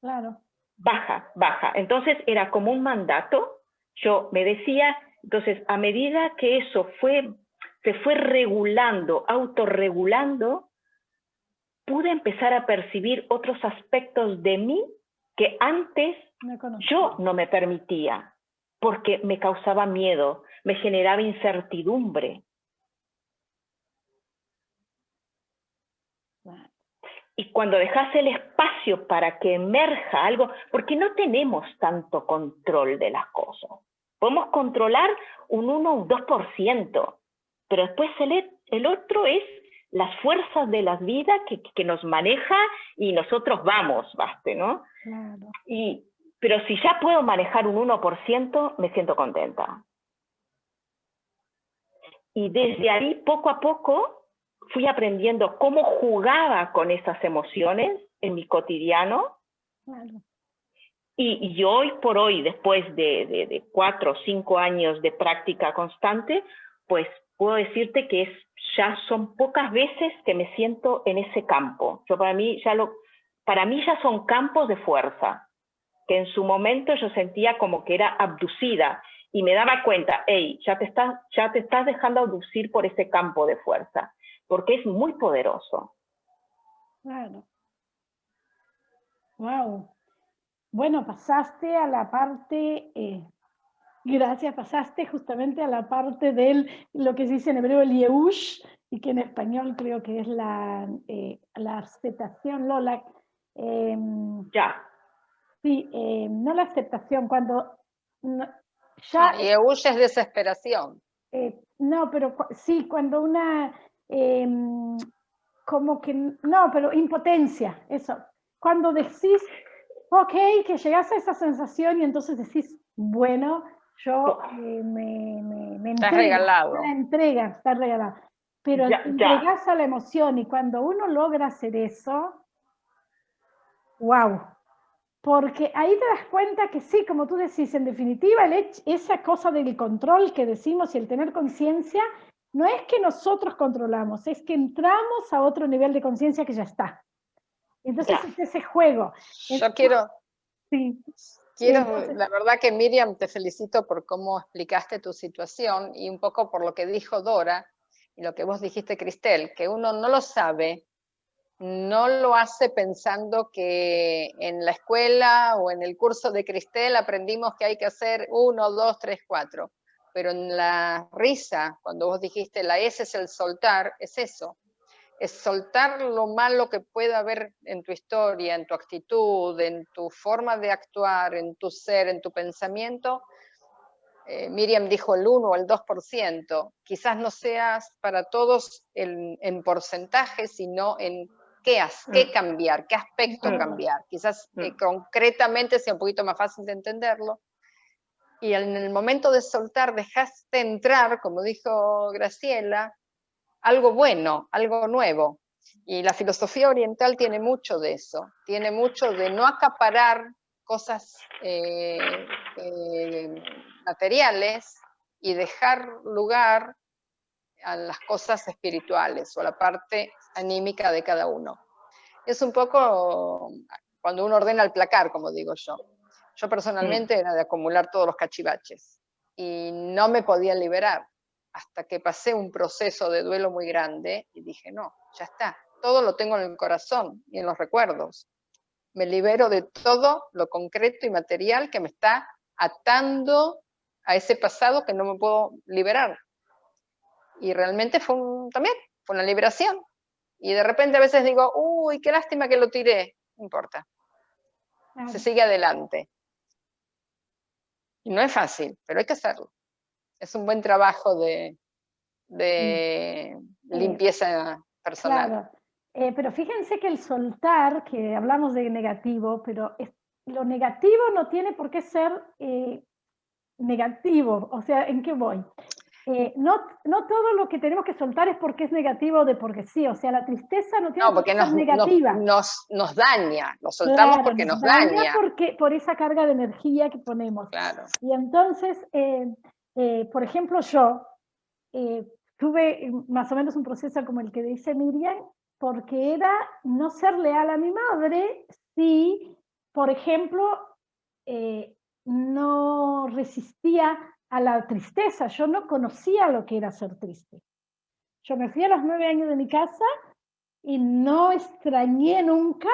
Claro. Baja, baja. Entonces, era como un mandato. Yo me decía, entonces, a medida que eso se fue regulando, autorregulando, pude empezar a percibir otros aspectos de mí que antes yo no me permitía, porque me causaba miedo, me generaba incertidumbre. Y cuando dejas el espacio para que emerja algo, porque no tenemos tanto control de las cosas. Podemos controlar un 1 o un 2%, pero después el otro es las fuerzas de la vida que nos maneja y nosotros vamos, ¿no? Claro. Pero si ya puedo manejar un 1%, me siento contenta. Y desde ahí, poco a poco, fui aprendiendo cómo jugaba con esas emociones en mi cotidiano. Claro. Y hoy por hoy, después de 4 o 5 años de práctica constante, pues puedo decirte que ya son pocas veces que me siento en ese campo. Para mí ya son campos de fuerza, que en su momento yo sentía como que era abducida y me daba cuenta, hey, ya te estás dejando abducir por ese campo de fuerza, porque es muy poderoso. Claro. Wow. Bueno, pasaste a la parte, pasaste justamente a la parte lo que se dice en hebreo el Yeush, y que en español creo que es la aceptación, ¿no? Sí, no la aceptación, cuando ya... Sí, Yeush es desesperación. No, pero sí, cuando una, como que, no, pero impotencia, eso. Cuando decís, ok, que llegas a esa sensación y entonces decís, bueno, yo me está regalado. Está regalado. Pero entregas a la emoción y cuando uno logra hacer eso, wow. Porque ahí te das cuenta que sí, como tú decís, en definitiva, esa cosa del control que decimos y el tener conciencia, no es que nosotros controlamos, es que entramos a otro nivel de conciencia que ya está. Entonces es ese juego. Yo quiero, entonces, la verdad que Miriam, te felicito por cómo explicaste tu situación y un poco por lo que dijo Dora y lo que vos dijiste, Cristel, que uno no lo sabe, no lo hace pensando que en la escuela o en el curso de Cristel aprendimos que hay que hacer 1, 2, 3, 4. Pero en la risa, cuando vos dijiste la S es el soltar, es eso. Es soltar lo malo que pueda haber en tu historia, en tu actitud, en tu forma de actuar, en tu ser, en tu pensamiento. Miriam dijo el 1 o el 2%. Quizás no seas para todos en porcentaje, sino en qué cambiar, qué aspecto cambiar. Quizás concretamente sea un poquito más fácil de entenderlo. Y en el momento de soltar, dejaste entrar, como dijo Graciela, algo bueno, algo nuevo. Y la filosofía oriental tiene mucho de eso. Tiene mucho de no acaparar cosas materiales y dejar lugar a las cosas espirituales o a la parte anímica de cada uno. Es un poco cuando uno ordena el placar, como digo yo. Yo personalmente era de acumular todos los cachivaches y no me podía liberar hasta que pasé un proceso de duelo muy grande y dije, no, ya está, todo lo tengo en el corazón y en los recuerdos. Me libero de todo lo concreto y material que me está atando a ese pasado que no me puedo liberar. Y realmente también fue una liberación. Y de repente a veces digo, uy, qué lástima que lo tiré. No importa. Claro. Se sigue adelante. Y no es fácil, pero hay que hacerlo. Es un buen trabajo de limpieza personal. Claro. Pero fíjense que el soltar, que hablamos de negativo, pero lo negativo no tiene por qué ser negativo. O sea, ¿en qué voy? No todo lo que tenemos que soltar es porque es negativo o de porque sí. O sea, la tristeza no tiene por qué ser negativa. Nos daña, lo soltamos, claro, porque nos daña. Por esa carga de energía que ponemos. Claro. Y entonces, por ejemplo, yo tuve más o menos un proceso como el que dice Miriam, porque era no ser leal a mi madre si, por ejemplo, no resistía a la tristeza. Yo no conocía lo que era ser triste. Yo me fui a los 9 años de mi casa y no extrañé nunca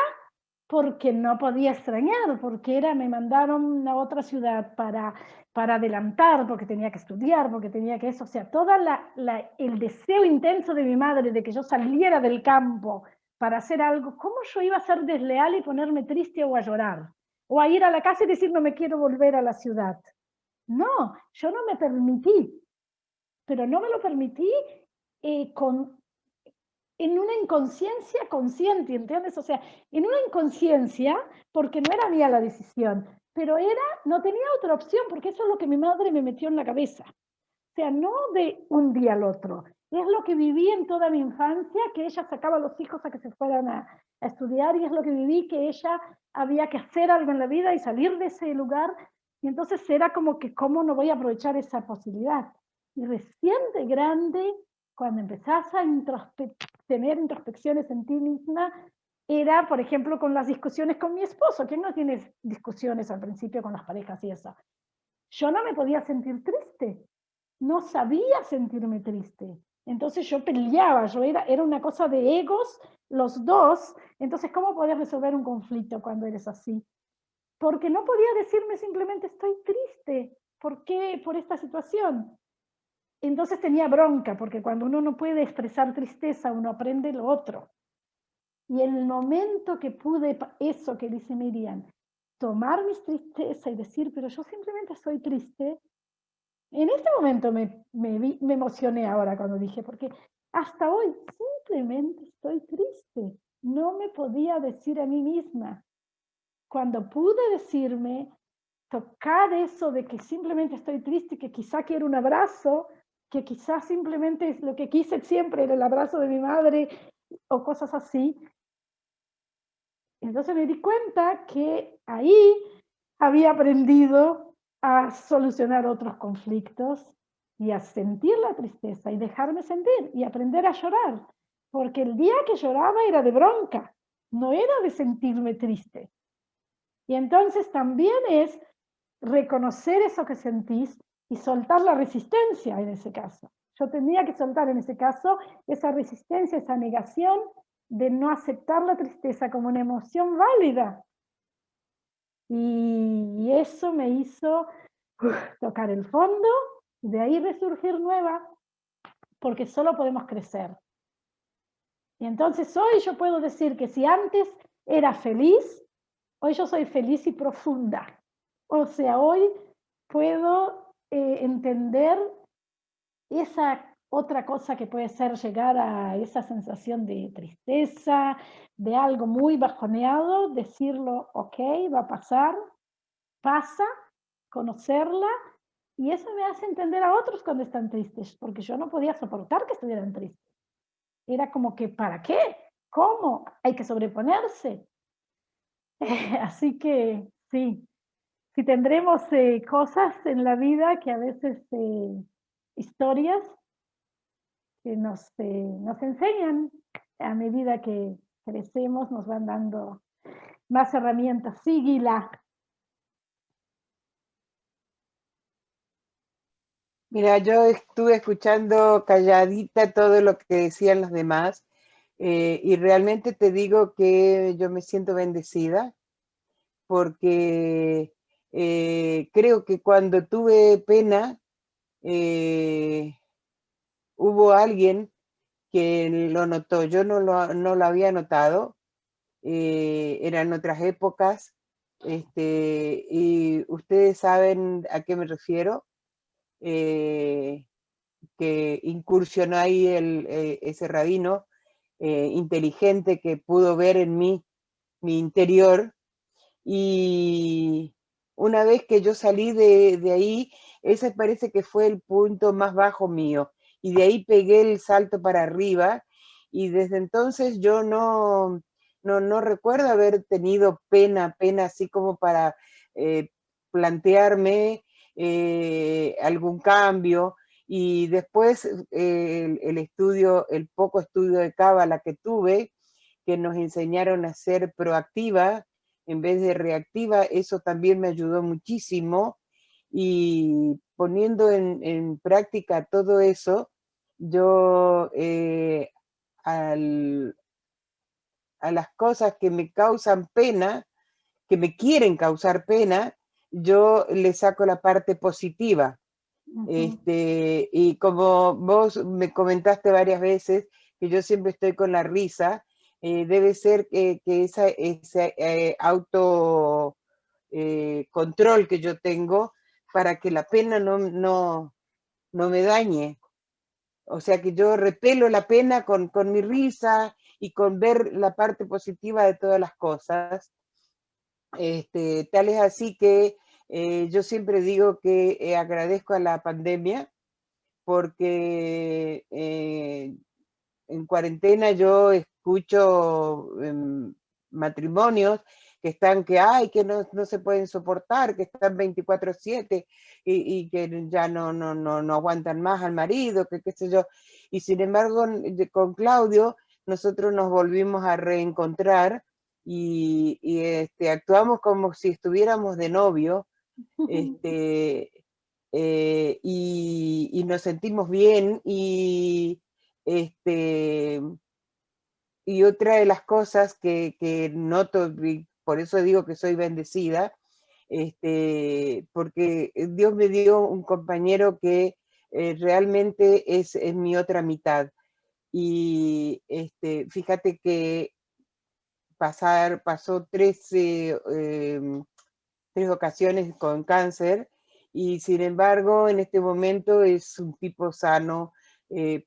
porque no podía extrañar, porque me mandaron a otra ciudad para adelantar, porque tenía que estudiar, porque tenía que eso, o sea, todo el deseo intenso de mi madre de que yo saliera del campo para hacer algo, ¿cómo yo iba a ser desleal y ponerme triste o a llorar? O a ir a la casa y decir no me quiero volver a la ciudad. No, yo no me permití, pero no me lo permití en una inconsciencia consciente, ¿entiendes? O sea, en una inconsciencia, porque no era mía la decisión, pero no tenía otra opción, porque eso es lo que mi madre me metió en la cabeza. O sea, no de un día al otro. Es lo que viví en toda mi infancia, que ella sacaba a los hijos a que se fueran a estudiar, y es lo que viví, que ella había que hacer algo en la vida y salir de ese lugar, y entonces era como que, ¿cómo no voy a aprovechar esa posibilidad? Y recién de grande, cuando empezás a tener introspecciones en ti misma, era, por ejemplo, con las discusiones con mi esposo. ¿Quién no tiene discusiones al principio con las parejas y eso? Yo no me podía sentir triste, no sabía sentirme triste. Entonces yo peleaba, era una cosa de egos, los dos. Entonces, ¿cómo podías resolver un conflicto cuando eres así? Porque no podía decirme simplemente estoy triste. ¿Por qué? Por esta situación. Entonces tenía bronca, porque cuando uno no puede expresar tristeza, uno aprende lo otro. Y en el momento que pude, eso que dice Miriam, tomar mi tristeza y decir, pero yo simplemente estoy triste, en este momento me emocioné ahora cuando dije, porque hasta hoy simplemente estoy triste. No me podía decir a mí misma. Cuando pude decirme, tocar eso de que simplemente estoy triste, que quizá quiero un abrazo, que quizás simplemente lo que quise siempre era el abrazo de mi madre o cosas así. Entonces me di cuenta que ahí había aprendido a solucionar otros conflictos y a sentir la tristeza y dejarme sentir y aprender a llorar. Porque el día que lloraba era de bronca, no era de sentirme triste. Y entonces también es reconocer eso que sentís y soltar la resistencia en ese caso. Yo tenía que soltar en ese caso esa resistencia, esa negación de no aceptar la tristeza como una emoción válida. Y eso me hizo tocar el fondo y de ahí resurgir nueva, porque solo podemos crecer. Y entonces hoy yo puedo decir que si antes era feliz, hoy yo soy feliz y profunda. O sea, hoy puedo entender esa otra cosa que puede ser llegar a esa sensación de tristeza, de algo muy bajoneado, decirlo, ok, va a pasar, pasa, conocerla, y eso me hace entender a otros cuando están tristes, porque yo no podía soportar que estuvieran tristes. Era como que, ¿para qué? ¿Cómo? Hay que sobreponerse. Así que sí, sí tendremos cosas en la vida que a veces, historias que nos enseñan a medida que crecemos, nos van dando más herramientas. Sí, Gila. Mira, yo estuve escuchando calladita todo lo que decían los demás y realmente te digo que yo me siento bendecida porque creo que cuando tuve pena hubo alguien que lo notó. Yo no lo había notado, eran otras épocas, y ustedes saben a qué me refiero. Que incursionó ahí ese rabino inteligente que pudo ver en mí mi interior, y una vez que yo salí de ahí, ese parece que fue el punto más bajo mío, y de ahí pegué el salto para arriba, y desde entonces yo no recuerdo haber tenido pena así como para plantearme algún cambio. Y después el poco estudio de Cábala que tuve, que nos enseñaron a ser proactiva en vez de reactiva, eso también me ayudó muchísimo. Y poniendo en práctica todo eso, yo a las cosas que me causan pena, que me quieren causar pena, yo le saco la parte positiva. Y como vos me comentaste varias veces que yo siempre estoy con la risa, debe ser que ese auto control que yo tengo para que la pena no me dañe. O sea que yo repelo la pena con mi risa y con ver la parte positiva de todas las cosas. Tal es así que yo siempre digo que agradezco a la pandemia porque en cuarentena yo escucho matrimonios que están que no se pueden soportar, que están 24/7 y que ya no aguantan más al marido, que qué sé yo. Y sin embargo, con Claudio, nosotros nos volvimos a reencontrar y actuamos como si estuviéramos de novio, y nos sentimos bien, y otra de las cosas que noto, y por eso digo que soy bendecida, porque Dios me dio un compañero que realmente es mi otra mitad. Y fíjate que pasó 3 ocasiones con cáncer, y sin embargo en este momento es un tipo sano,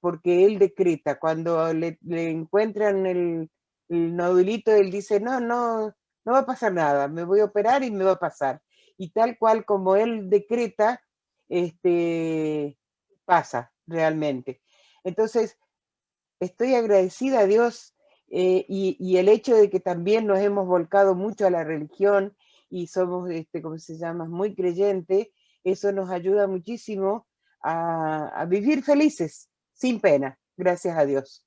porque él decreta, cuando le encuentran el nodulito, él dice, no va a pasar nada, me voy a operar y me va a pasar. Y tal cual como él decreta, pasa realmente. Entonces, estoy agradecida a Dios, y el hecho de que también nos hemos volcado mucho a la religión y somos, ¿cómo se llama?, muy creyentes, eso nos ayuda muchísimo a vivir felices, sin pena, gracias a Dios.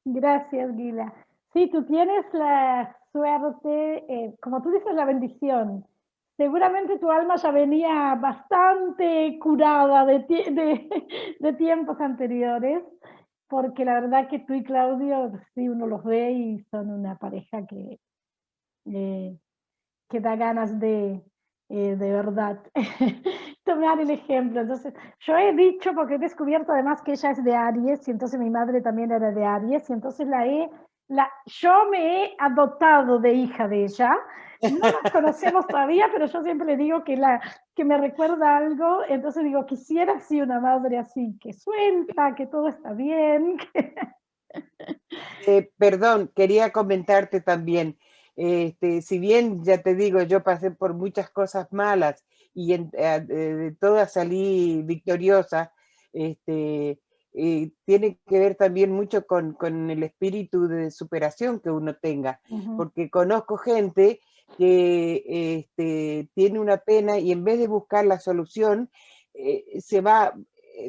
Gracias, Gila. Sí, tú tienes la suerte, como tú dices, la bendición. Seguramente tu alma ya venía bastante curada de tiempos anteriores, porque la verdad que tú y Claudio, sí, uno los ve y son una pareja que da ganas de verdad tomar el ejemplo. Entonces, yo he dicho, porque he descubierto además que ella es de Aries, y entonces mi madre también era de Aries, y entonces yo me he adoptado de hija de ella. No nos conocemos todavía, pero yo siempre le digo que me recuerda algo, entonces digo, quisiera así una madre así, que suelta, que todo está bien. Perdón, quería comentarte también, si bien ya te digo, yo pasé por muchas cosas malas y de todas salí victoriosa, tiene que ver también mucho con el espíritu de superación que uno tenga, porque conozco gente que tiene una pena y en vez de buscar la solución, se va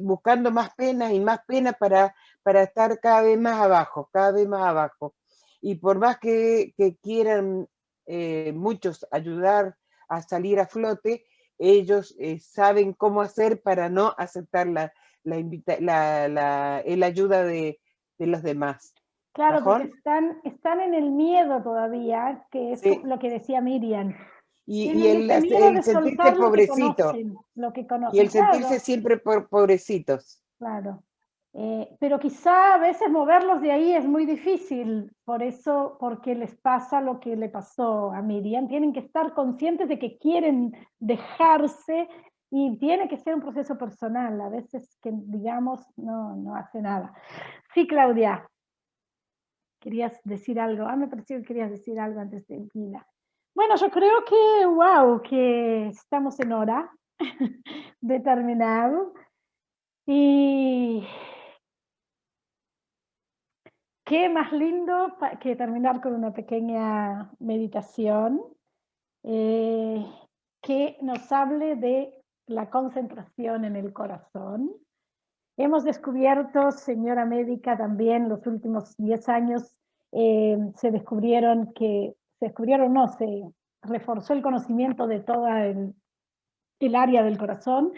buscando más penas y más penas para estar cada vez más abajo, cada vez más abajo. Y por más que quieran muchos ayudar a salir a flote, ellos saben cómo hacer para no aceptar la ayuda de los demás. Claro, porque ¿Sajón? están en el miedo todavía, que es Sí. lo que decía Miriam. Y Tienen ese miedo de sentirse soltar pobrecito. lo que Y conocen, el sentirse claro, siempre pobrecitos. claro. Pero quizá a veces moverlos de ahí es muy difícil, por eso, porque les pasa lo que le pasó a Miriam. Tienen que estar conscientes de que quieren dejarse y tiene que ser un proceso personal. A veces que, digamos, no hace nada. Sí, Claudia, querías decir algo. Me pareció que querías decir algo antes de Gila. Bueno, yo creo que, wow, que estamos en hora de terminar. Y qué más lindo que terminar con una pequeña meditación que nos hable de la concentración en el corazón. Hemos descubierto, señora médica, también los últimos 10 años se reforzó el conocimiento de toda el área del corazón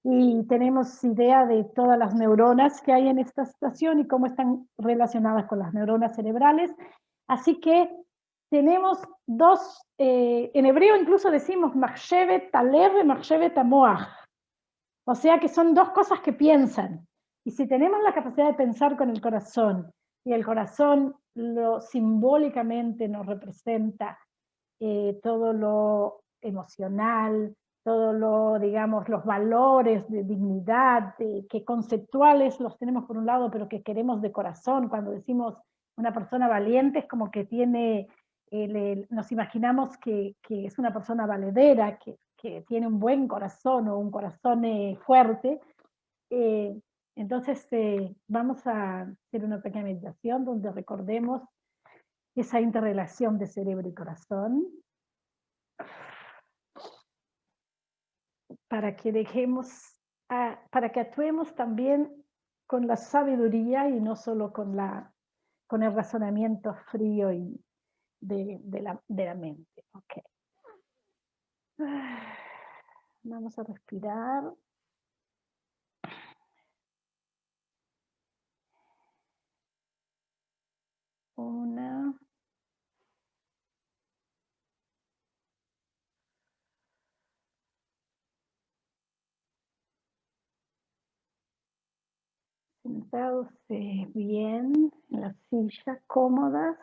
y tenemos idea de todas las neuronas que hay en esta estación y cómo están relacionadas con las neuronas cerebrales. Así que tenemos dos, en hebreo incluso decimos machshevet halev y machshevet hamoach, o sea que son dos cosas que piensan. Y si tenemos la capacidad de pensar con el corazón, y el corazón simbólicamente nos representa todo lo emocional, todo lo, digamos, los valores de dignidad, que conceptuales los tenemos por un lado, pero que queremos de corazón. Cuando decimos una persona valiente, es como que tiene, nos imaginamos que es una persona valedera, que tiene un buen corazón o un corazón fuerte. Entonces, vamos a hacer una pequeña meditación donde recordemos esa interrelación de cerebro y corazón, para que para que actuemos también con la sabiduría y no solo con el razonamiento frío y de la mente. Okay. Vamos a respirar. Una. Sentados bien en la silla, cómodas,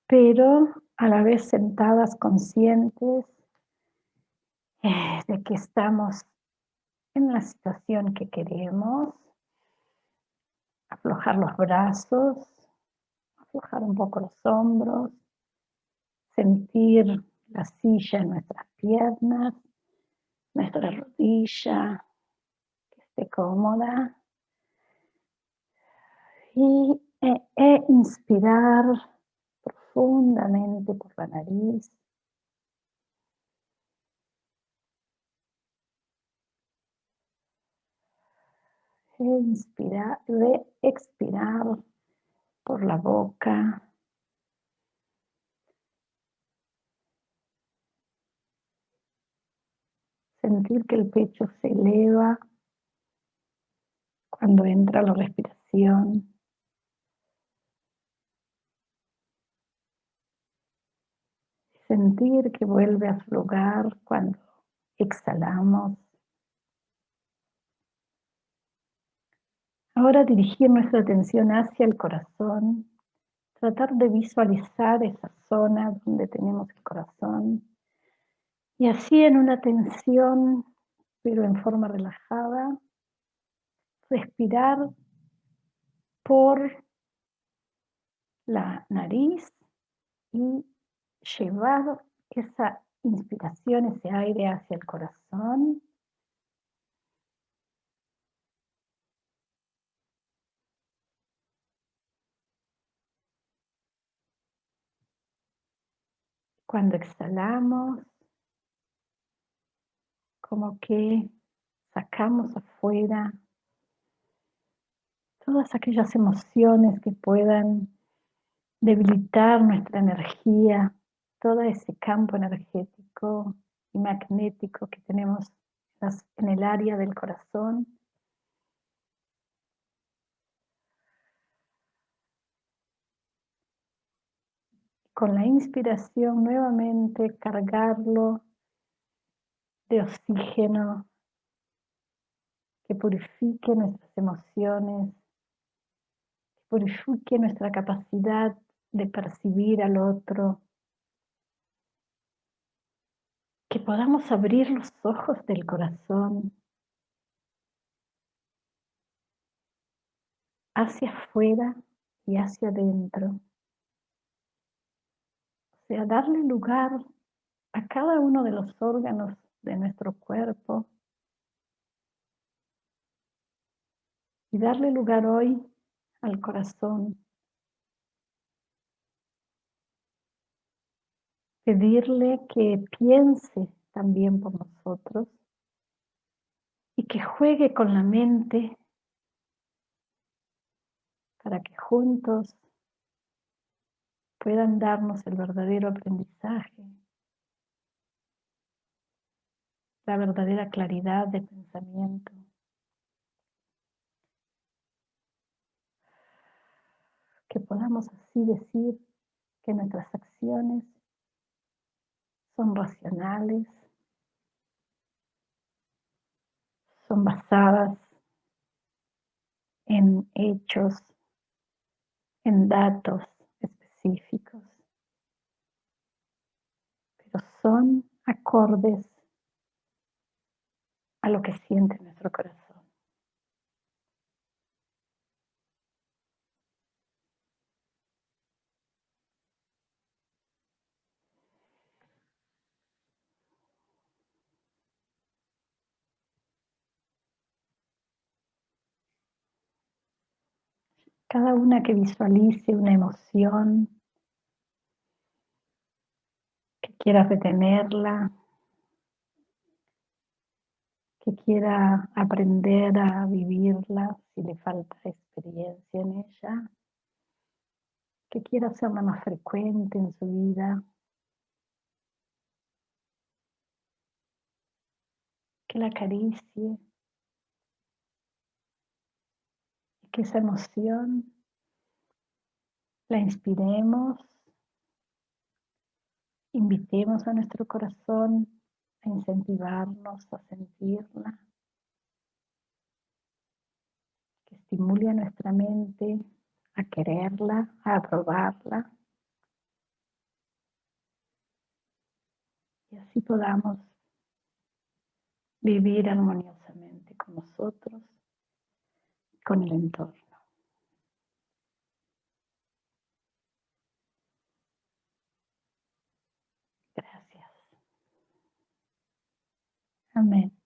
pero a la vez sentadas conscientes de que estamos en la situación que queremos. Aflojar los brazos, aflojar un poco los hombros, sentir la silla en nuestras piernas, nuestra rodilla, que esté cómoda. Y inspirar profundamente por la nariz. Expirar por la boca. Sentir que el pecho se eleva cuando entra la respiración. Sentir que vuelve a su lugar cuando exhalamos. Ahora dirigir nuestra atención hacia el corazón. Tratar de visualizar esa zona donde tenemos el corazón. Y así en una tensión, pero en forma relajada, respirar por la nariz y llevar esa inspiración, ese aire hacia el corazón. Cuando exhalamos, como que sacamos afuera todas aquellas emociones que puedan debilitar nuestra energía, todo ese campo energético y magnético que tenemos en el área del corazón. Con la inspiración nuevamente cargarlo de oxígeno que purifique nuestras emociones, que purifique nuestra capacidad de percibir al otro, que podamos abrir los ojos del corazón hacia afuera y hacia adentro. O sea, darle lugar a cada uno de los órganos de nuestro cuerpo y darle lugar hoy al corazón. Pedirle que piense también por nosotros y que juegue con la mente para que juntos puedan darnos el verdadero aprendizaje, la verdadera claridad de pensamiento. Que podamos así decir que nuestras acciones son racionales, son basadas en hechos, en datos específicos, pero son acordes a lo que siente nuestro corazón. Cada una que visualice una emoción, que quiera retenerla, que quiera aprender a vivirla si le falta experiencia en ella, que quiera hacerla más frecuente en su vida, que la acaricie y que esa emoción la inspiremos, invitemos a nuestro corazón a incentivarnos a sentirla, que estimule a nuestra mente a quererla, a aprobarla, y así podamos vivir armoniosamente con nosotros y con el entorno. Gracias. Amén.